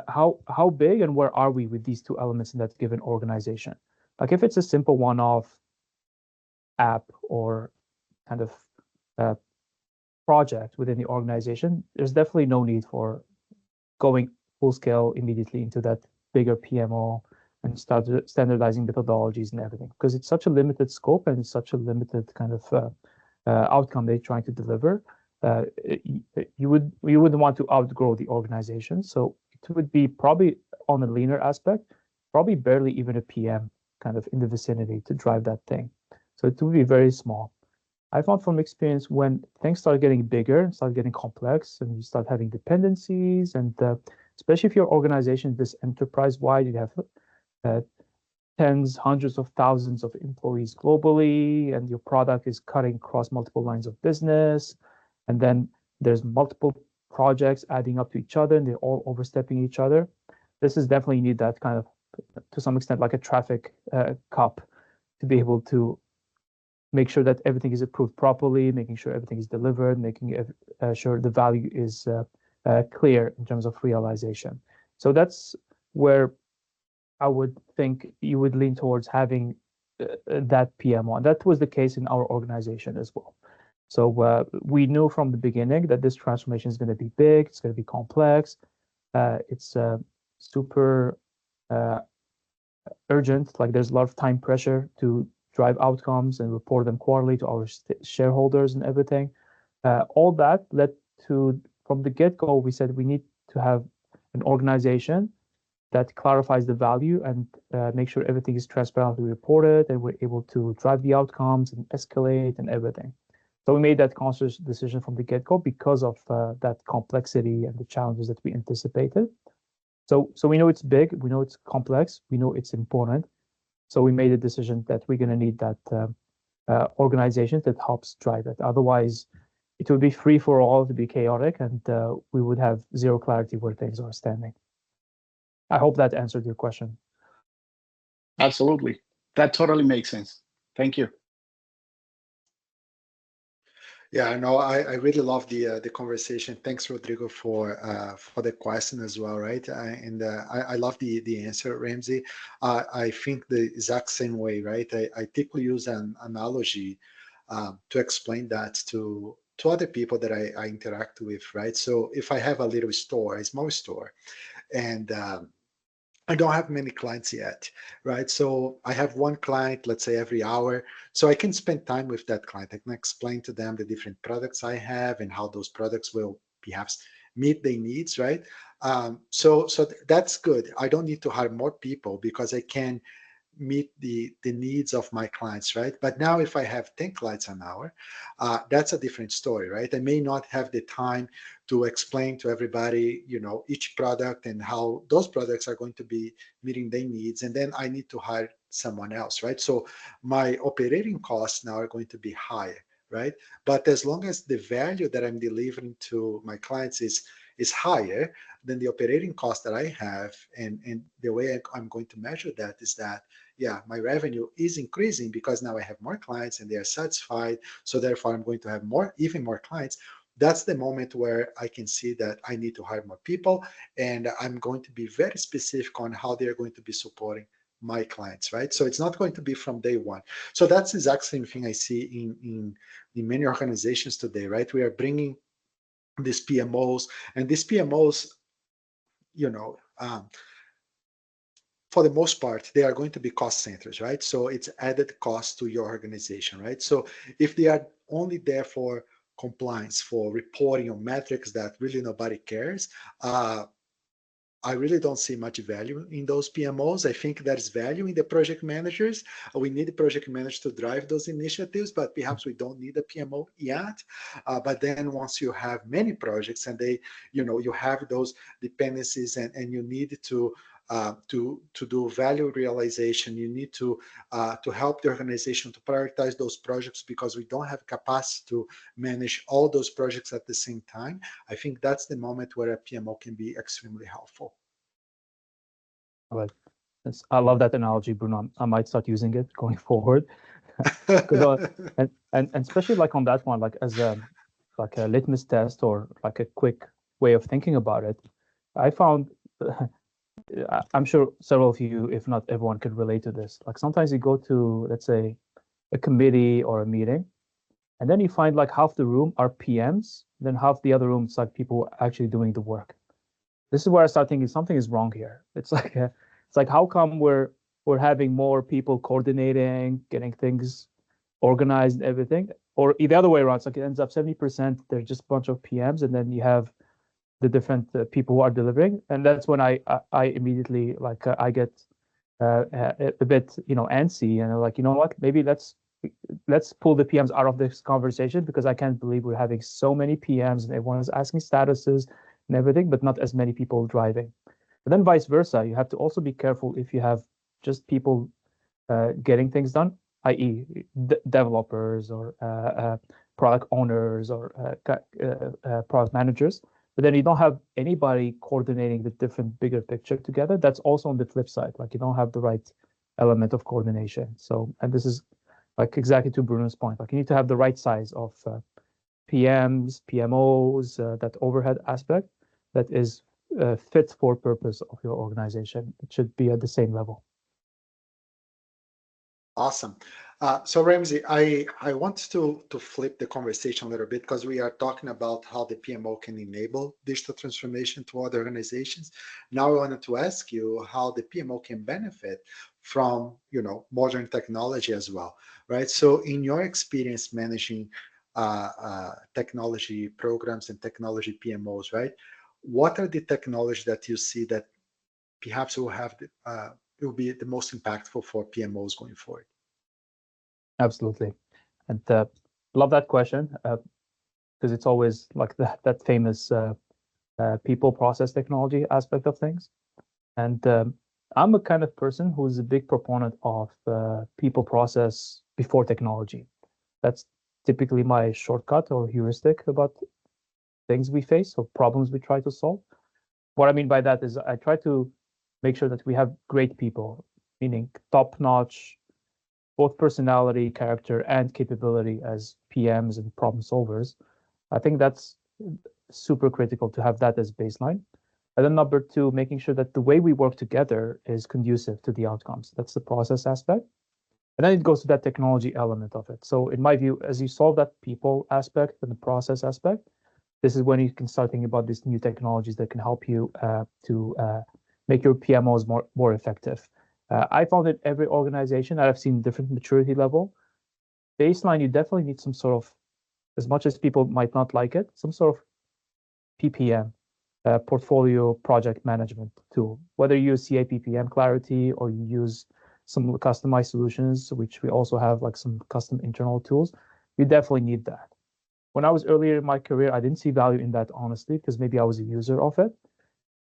how big and where are we with these two elements in that given organization? Like if it's a simple one-off app or kind of project within the organization, there's definitely no need for going full scale immediately into that bigger PMO and start standardizing methodologies and everything, because it's such a limited scope and it's such a limited kind of outcome they're trying to deliver. You wouldn't want to outgrow the organization, so it would be probably on a leaner aspect, probably barely even a PM kind of in the vicinity to drive that thing. So it would be very small. I found from experience when things start getting bigger and start getting complex and you start having dependencies, and especially if your organization is this enterprise-wide, you have tens, hundreds of thousands of employees globally, and your product is cutting across multiple lines of business, and then there's multiple projects adding up to each other and they're all overstepping each other. This is definitely, you need that kind of, to some extent, like a traffic cop to be able to make sure that everything is approved properly, making sure everything is delivered, making sure the value is clear in terms of realization. So that's where I would think you would lean towards having that PMO. And that was the case in our organization as well. So we knew from the beginning that this transformation is going to be big, it's going to be complex, it's super urgent. Like there's a lot of time pressure to drive outcomes and report them quarterly to our shareholders and everything. All that led to, from the get-go, we said we need to have an organization that clarifies the value and make sure everything is transparently reported and we're able to drive the outcomes and escalate and everything. So we made that conscious decision from the get-go because of that complexity and the challenges that we anticipated. So we know it's big, we know it's complex, we know it's important. So we made a decision that we're going to need that organization that helps drive it. Otherwise, it would be free for all to be chaotic, and we would have zero clarity where things are standing. I hope that answered your question. Absolutely. That totally makes sense. Thank you. Yeah, no, I really love the conversation. Thanks, Rodrigo, for the question as well, right? I love the answer, Ramzi. I think the exact same way, right? I typically use an analogy to explain that to other people that I interact with, right? So if I have a little store, a small store, and I don't have many clients yet, right? So I have one client, let's say every hour. So I can spend time with that client. I can explain to them the different products I have and how those products will perhaps meet their needs, right? So that's good. I don't need to hire more people because I can meet the needs of my clients, right? But now if I have 10 clients an hour, that's a different story, right? I may not have the time to explain to everybody, each product and how those products are going to be meeting their needs. And then I need to hire someone else, right? So my operating costs now are going to be higher, right? But as long as the value that I'm delivering to my clients is higher than the operating cost that I have, and the way I'm going to measure that is that, yeah, my revenue is increasing because now I have more clients and they are satisfied. So therefore, I'm going to have even more clients. That's the moment where I can see that I need to hire more people, and I'm going to be very specific on how they're going to be supporting my clients, right? So it's not going to be from day one. So that's the exact same thing I see in many organizations today, right? We are bringing these PMOs, and these PMOs, for the most part, they are going to be cost centers, right? So it's added cost to your organization, right? So if they are only there for compliance, for reporting on metrics that really nobody cares, I really don't see much value in those PMOs. I think there's value in the project managers. We need the project managers to drive those initiatives, but perhaps we don't need a PMO yet. But then once you have many projects and you have those dependencies and you need to do value realization, you need to help the organization to prioritize those projects because we don't have capacity to manage all those projects at the same time. I think that's the moment where a PMO can be extremely helpful. Right. I love that analogy, Bruno. I might start using it going forward. And especially like on that one, like as a litmus test or like a quick way of thinking about it, I found I'm sure several of you, if not everyone, could relate to this. Like sometimes you go to, let's say, a committee or a meeting, and then you find like half the room are PMs, then half the other room is like people actually doing the work. This is where I start thinking something is wrong here. It's like how come we're having more people coordinating, getting things organized and everything, or the other way around. It's like it ends up 70% they're just a bunch of PMs, and then you have the different people who are delivering, and that's when I immediately I get a bit antsy, and I'm like, you know what, maybe let's pull the PMs out of this conversation because I can't believe we're having so many PMs and everyone is asking statuses and everything, but not as many people driving. But then vice versa, you have to also be careful if you have just people getting things done, i.e. developers or product owners or product managers, but then you don't have anybody coordinating the different bigger picture together. That's also on the flip side, like you don't have the right element of coordination. So, and this is like exactly to Bruno's point, like you need to have the right size of PMs, PMOs, that overhead aspect that is fit for purpose of your organization. It should be at the same level. Awesome. So Ramzi, I want to flip the conversation a little bit because we are talking about how the PMO can enable digital transformation to other organizations. Now I wanted to ask you how the PMO can benefit from, modern technology as well, right? So in your experience managing technology programs and technology PMOs, right? What are the technology that you see that perhaps will be the most impactful for PMOs going forward? Absolutely. And love that question because it's always like that famous people process technology aspect of things. And I'm a kind of person who's a big proponent of people process before technology. That's typically my shortcut or heuristic about things we face or problems we try to solve. What I mean by that is I try to make sure that we have great people, meaning top-notch, both personality, character, and capability as PMs and problem solvers. I think that's super critical to have that as baseline. And then number two, making sure that the way we work together is conducive to the outcomes. That's the process aspect. And then it goes to that technology element of it. So in my view, as you solve that people aspect and the process aspect, this is when you can start thinking about these new technologies that can help you to make your PMOs more effective. I found in every organization that I've seen different maturity level, baseline, you definitely need some sort of, as much as people might not like it, some sort of PPM, portfolio project management tool. Whether you use CAPPM Clarity or you use some customized solutions, which we also have like some custom internal tools, you definitely need that. When I was earlier in my career, I didn't see value in that, honestly, because maybe I was a user of it.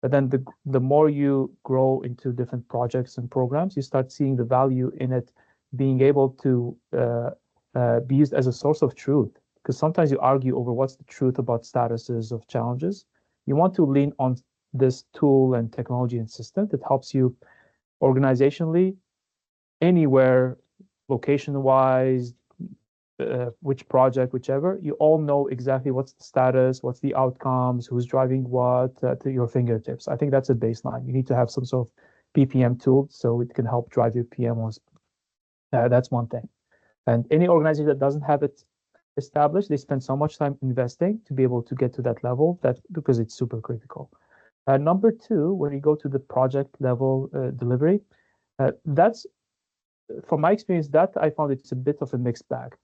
But then the more you grow into different projects and programs, you start seeing the value in it being able to be used as a source of truth. Because sometimes you argue over what's the truth about statuses of challenges. You want to lean on this tool and technology and system that helps you organizationally, anywhere, location-wise, which project, whichever, you all know exactly what's the status, what's the outcomes, who's driving what to your fingertips. I think that's a baseline. You need to have some sort of PPM tool so it can help drive your PMOs. That's one thing. And any organization that doesn't have it established, they spend so much time investing to be able to get to that level because it's super critical. Number two, when you go to the project level delivery, that's, from my experience, that I found it's a bit of a mixed bag.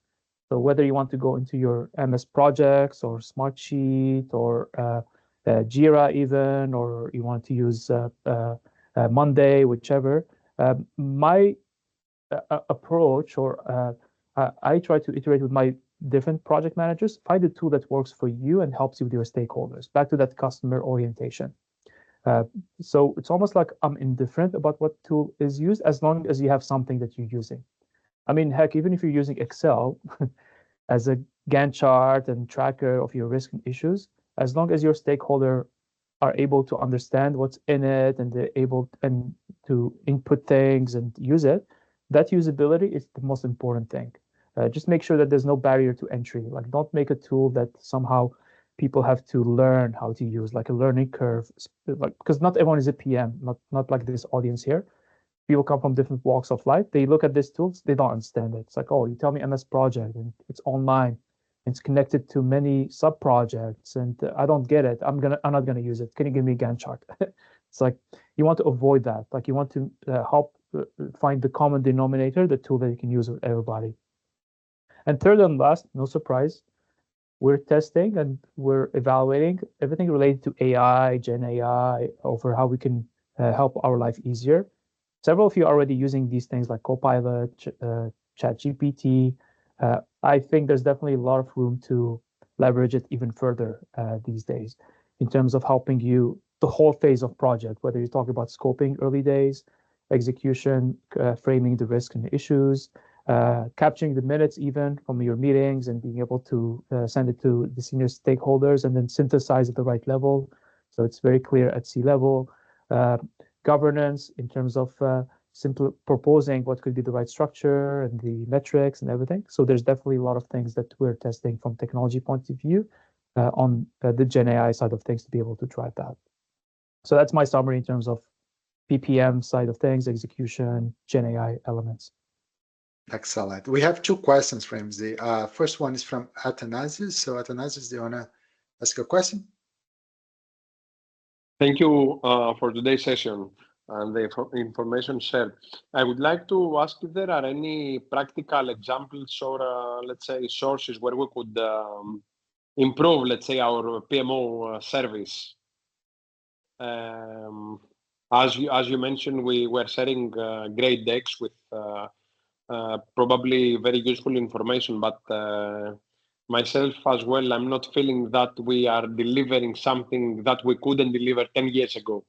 So whether you want to go into your MS projects or Smartsheet or Jira even, or you want to use Monday, whichever, my approach or I try to iterate with my different project managers, find a tool that works for you and helps you with your stakeholders. Back to that customer orientation. So it's almost like I'm indifferent about what tool is used as long as you have something that you're using. I mean, heck, even if you're using Excel as a Gantt chart and tracker of your risk and issues, as long as your stakeholder are able to understand what's in it and they're able to input things and use it, that usability is the most important thing. Just make sure that there's no barrier to entry. Like, don't make a tool that somehow people have to learn how to use, like a learning curve. Like, because not everyone is a PM, not like this audience here. People come from different walks of life. They look at these tools, they don't understand it. It's like, oh, you tell me MS Project, and it's online, it's connected to many sub projects, and I don't get it. I'm not gonna use it. Can you give me a Gantt chart? It's like you want to avoid that. Like, you want to help find the common denominator, the tool that you can use with everybody. And third and last, no surprise, we're testing and we're evaluating everything related to AI, Gen AI, over how we can help our life easier. Several of you are already using these things like Copilot, ChatGPT. I think there's definitely a lot of room to leverage it even further these days in terms of helping you the whole phase of project, whether you talk about scoping early days, execution, framing the risk and the issues, capturing the minutes even from your meetings and being able to send it to the senior stakeholders and then synthesize at the right level. So it's very clear at C-level. Governance in terms of simply proposing what could be the right structure and the metrics and everything. So there's definitely a lot of things that we're testing from technology point of view on the Gen AI side of things to be able to drive that. So that's my summary in terms of PPM side of things, execution, Gen AI elements. Excellent. We have two questions, Ramzi. First one is from Athanasius. So Athanasius, do you want to ask a question? Thank you for today's session and the information shared. I would like to ask if there are any practical examples or, let's say, sources where we could improve, let's say, our PMO service. As you mentioned, we were sharing great decks with probably very useful information, but myself as well, I'm not feeling that we are delivering something that we couldn't deliver 10 years ago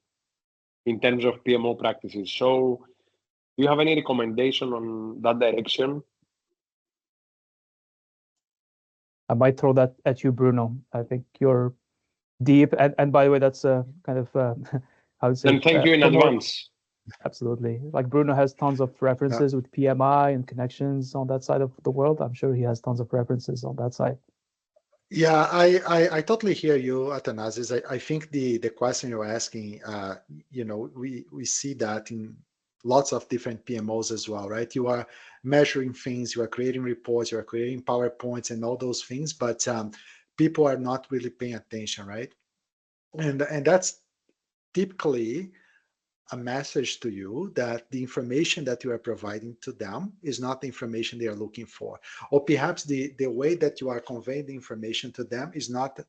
in terms of PMO practices. So do you have any recommendation on that direction? I might throw that at you, Bruno. I think you're deep. And by the way, that's a kind of, how to say. And thank you in advance. Absolutely. Like Bruno has tons of references with PMI and connections on that side of the world. I'm sure he has tons of references on that side. Yeah, I totally hear you, Athanasius. I think the question you're asking, we see that in lots of different PMOs as well, right? You are measuring things, you are creating reports, you are creating PowerPoints and all those things, but people are not really paying attention, right? And that's typically a message to you that the information that you are providing to them is not the information they are looking for. Or perhaps the way that you are conveying the information to them is not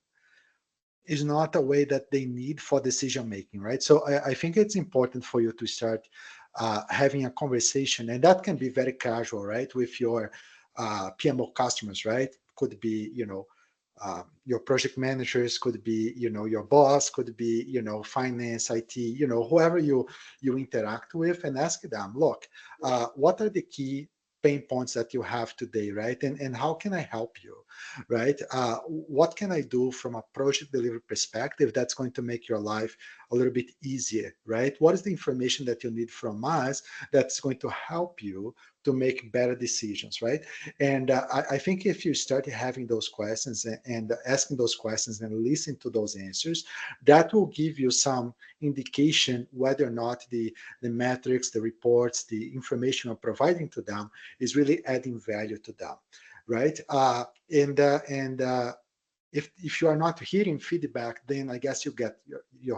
a way that they need for decision making, right? So I think it's important for you to start having a conversation, and that can be very casual, right? With your PMO customers, right? Could be, your project managers, could be, your boss, could be, finance, IT, whoever you interact with, and ask them, look, what are the key pain points that you have today, right? And how can I help you, right? What can I do from a project delivery perspective that's going to make your life a little bit easier, right? What is the information that you need from us that's going to help you to make better decisions, right? And I think if you start having those questions and asking those questions and listen to those answers, that will give you some indication whether or not the metrics, the reports, the information you're providing to them is really adding value to them, right? If you are not hearing feedback, then I guess you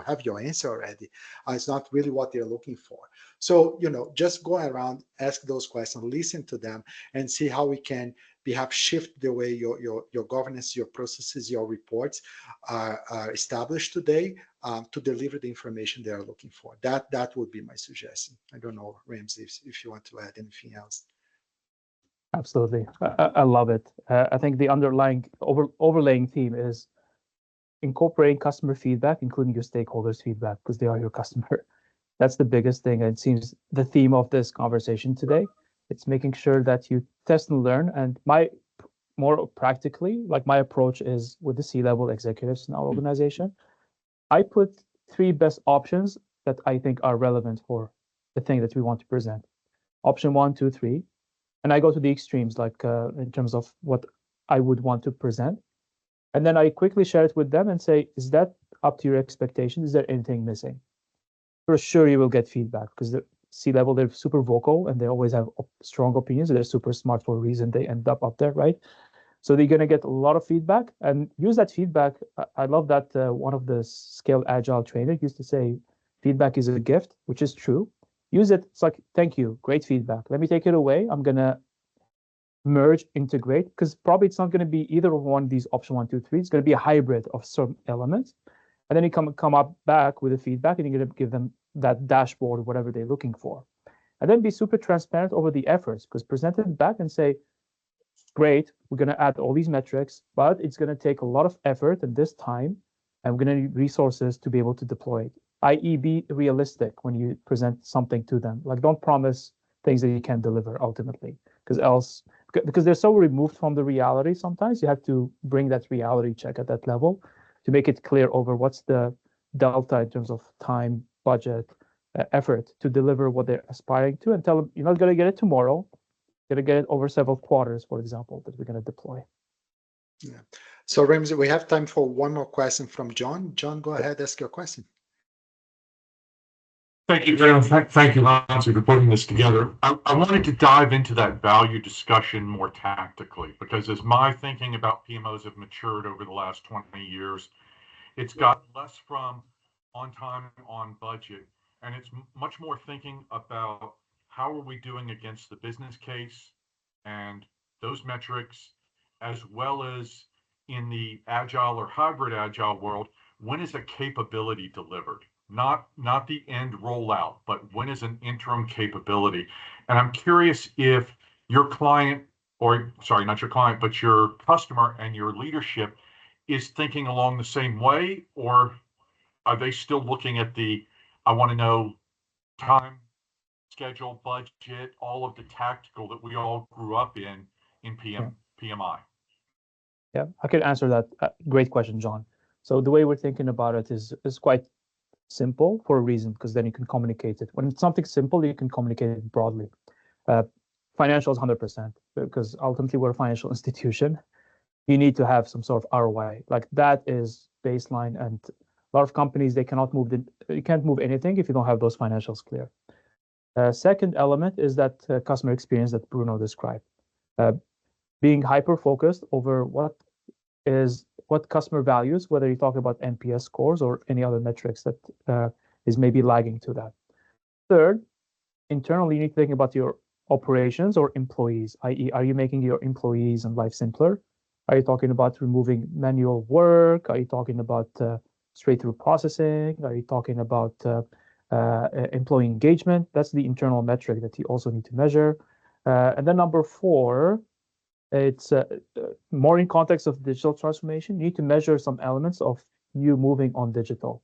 have your answer already. It's not really what they're looking for. So just go around, ask those questions, listen to them, and see how we can perhaps shift the way your governance, your processes, your reports are established today to deliver the information they are looking for. That would be my suggestion. I don't know, Ramzi, if you want to add anything else. Absolutely. I love it. I think the underlying overlaying theme is incorporating customer feedback, including your stakeholders' feedback, because they are your customer. That's the biggest thing. And it seems the theme of this conversation today. It's making sure that you test and learn. And more practically, like my approach is with the C-level executives in our organization, I put 3 best options that I think are relevant for the thing that we want to present. Option 1, 2, 3. And I go to the extremes, like in terms of what I would want to present. And then I quickly share it with them and say, is that up to your expectations? Is there anything missing? For sure, you will get feedback because the C-level, they're super vocal and they always have strong opinions. They're super smart for a reason. They end up there, right? So they're going to get a lot of feedback and use that feedback. I love that one of the Scale Agile trainer used to say, feedback is a gift, which is true. Use it. It's like, thank you, great feedback. Let me take it away. I'm going to merge, integrate, because probably it's not going to be either one of these option 1, 2, 3. It's going to be a hybrid of some elements. And then you come up back with the feedback and you're going to give them that dashboard, whatever they're looking for. And then be super transparent over the efforts, because present it back and say, great, we're going to add all these metrics, but it's going to take a lot of effort and this time, and we're going to need resources to be able to deploy it. I.e., be realistic when you present something to them. Like, don't promise things that you can't deliver ultimately, because they're so removed from the reality. Sometimes you have to bring that reality check at that level to make it clear over what's the delta in terms of time, budget, effort to deliver what they're aspiring to, and tell them you're not going to get it tomorrow. You're going to get it over several quarters, for example, that we're going to deploy. Yeah. So Ramzi, we have time for one more question from John. John, go ahead, ask your question. Thank you, Bruno. Thank you, Ramzi, for putting this together. I wanted to dive into that value discussion more tactically because as my thinking about PMOs have matured over the last 20 years, it's gotten less from on time, on budget, and it's much more thinking about how are we doing against the business case and those metrics, as well as in the agile or hybrid agile world, when is a capability delivered? Not the end rollout, but when is an interim capability? And I'm curious if your client, or sorry, not your client, but your customer and your leadership is thinking along the same way, or are they still looking at I want to know time, schedule, budget, all of the tactical that we all grew up in Yeah. PMI? Yeah, I could answer that. Great question, John. So the way we're thinking about it is quite simple for a reason, because then you can communicate it. When it's something simple, you can communicate it broadly. Financials 100%, because ultimately we're a financial institution. You need to have some sort of ROI. Like that is baseline, and a lot of companies, they cannot move you can't move anything if you don't have those financials clear. Second element is that customer experience that Bruno described. Being hyper focused over what customer values, whether you talk about NPS scores or any other metrics that is maybe lagging to that. Third, internally, you need to think about your operations or employees, i.e., are you making your employees and life simpler? Are you talking about removing manual work? Are you talking about straight-through processing? Are you talking about employee engagement? That's the internal metric that you also need to measure. And then number 4, it's more in context of digital transformation. You need to measure some elements of you moving on digital,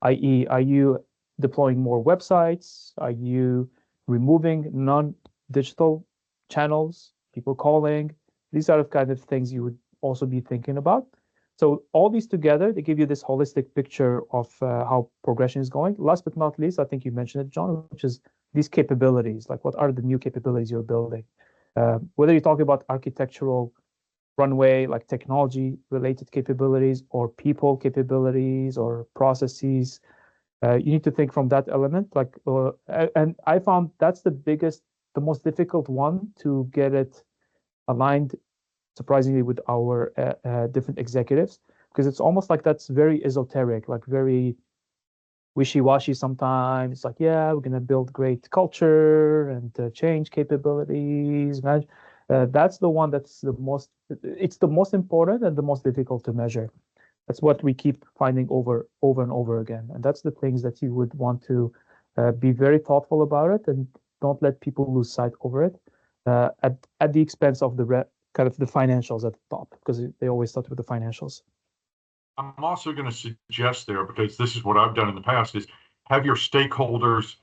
i.e., are you deploying more websites? Are you removing non-digital channels, people calling? These are the kind of things you would also be thinking about. So all these together, they give you this holistic picture of how progression is going. Last but not least, I think you mentioned it, John, which is these capabilities. Like, what are the new capabilities you're building? Whether you're talking about architectural runway, like technology-related capabilities, or people capabilities, or processes, you need to think from that element. And I found that's the most difficult one to get it aligned, surprisingly, with our different executives, because it's almost like that's very esoteric, like very wishy-washy sometimes. It's like, yeah, we're going to build great culture and change capabilities. That's the one that's the most important and the most difficult to measure. That's what we keep finding over and over again. And that's the things that you would want to be very thoughtful about it, and don't let people lose sight over it at the expense of the kind of the financials at the top, because they always start with the financials. I'm also going to suggest there, because this is what I've done in the past, is have your stakeholders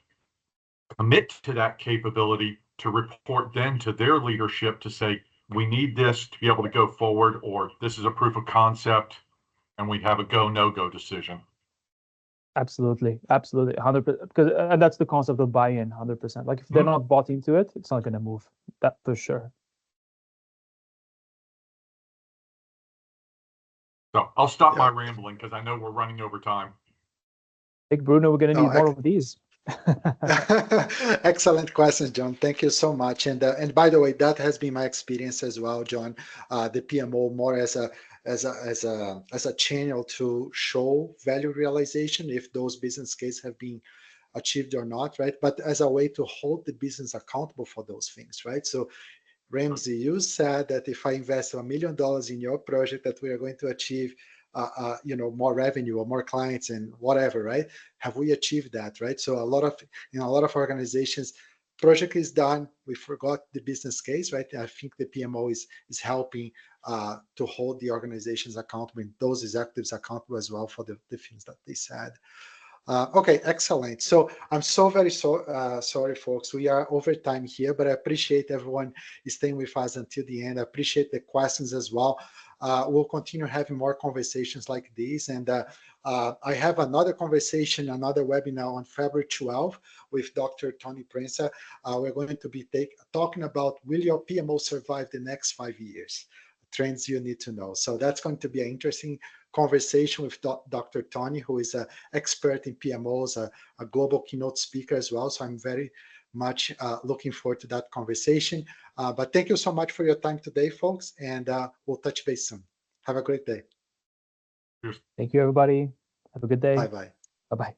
commit to that capability to report then to their leadership to say, we need this to be able to go forward, or this is a proof of concept, and we have a go, no-go decision. Absolutely, 100%. Because and that's the concept of buy-in, 100%. Like, if they're not bought into it, it's not going to move. That for sure. So I'll stop my rambling because I know we're running over time. I think, Bruno, we're going to need more of these. Excellent questions, John. Thank you so much. And by the way, that has been my experience as well, John. The PMO more as a channel to show value realization, if those business cases have been achieved or not, right? But as a way to hold the business accountable for those things, right? So, Ramzi, you said that if I invest $1 million in your project, that we are going to achieve, more revenue or more clients and whatever, right? Have we achieved that, right? So in a lot of organizations, project is done, we forgot the business case, right? I think the PMO is helping to hold the organizations accountable, and those executives accountable as well for the things that they said. Okay, excellent. So I'm sorry, folks. We are over time here, but I appreciate everyone staying with us until the end. I appreciate the questions as well. We'll continue having more conversations like these. And I have another conversation, another webinar on February 12th with Dr. Tony Prensa. We're going to be talking about, will your PMO survive the next 5 years? Trends you need to know. So that's going to be an interesting conversation with Dr. Tony, who is an expert in PMOs, a global keynote speaker as well. So I'm very much looking forward to that conversation. But thank you so much for your time today, folks, and we'll touch base soon. Have a great day. Thank you, everybody. Have a good day. Bye-bye. Bye-bye.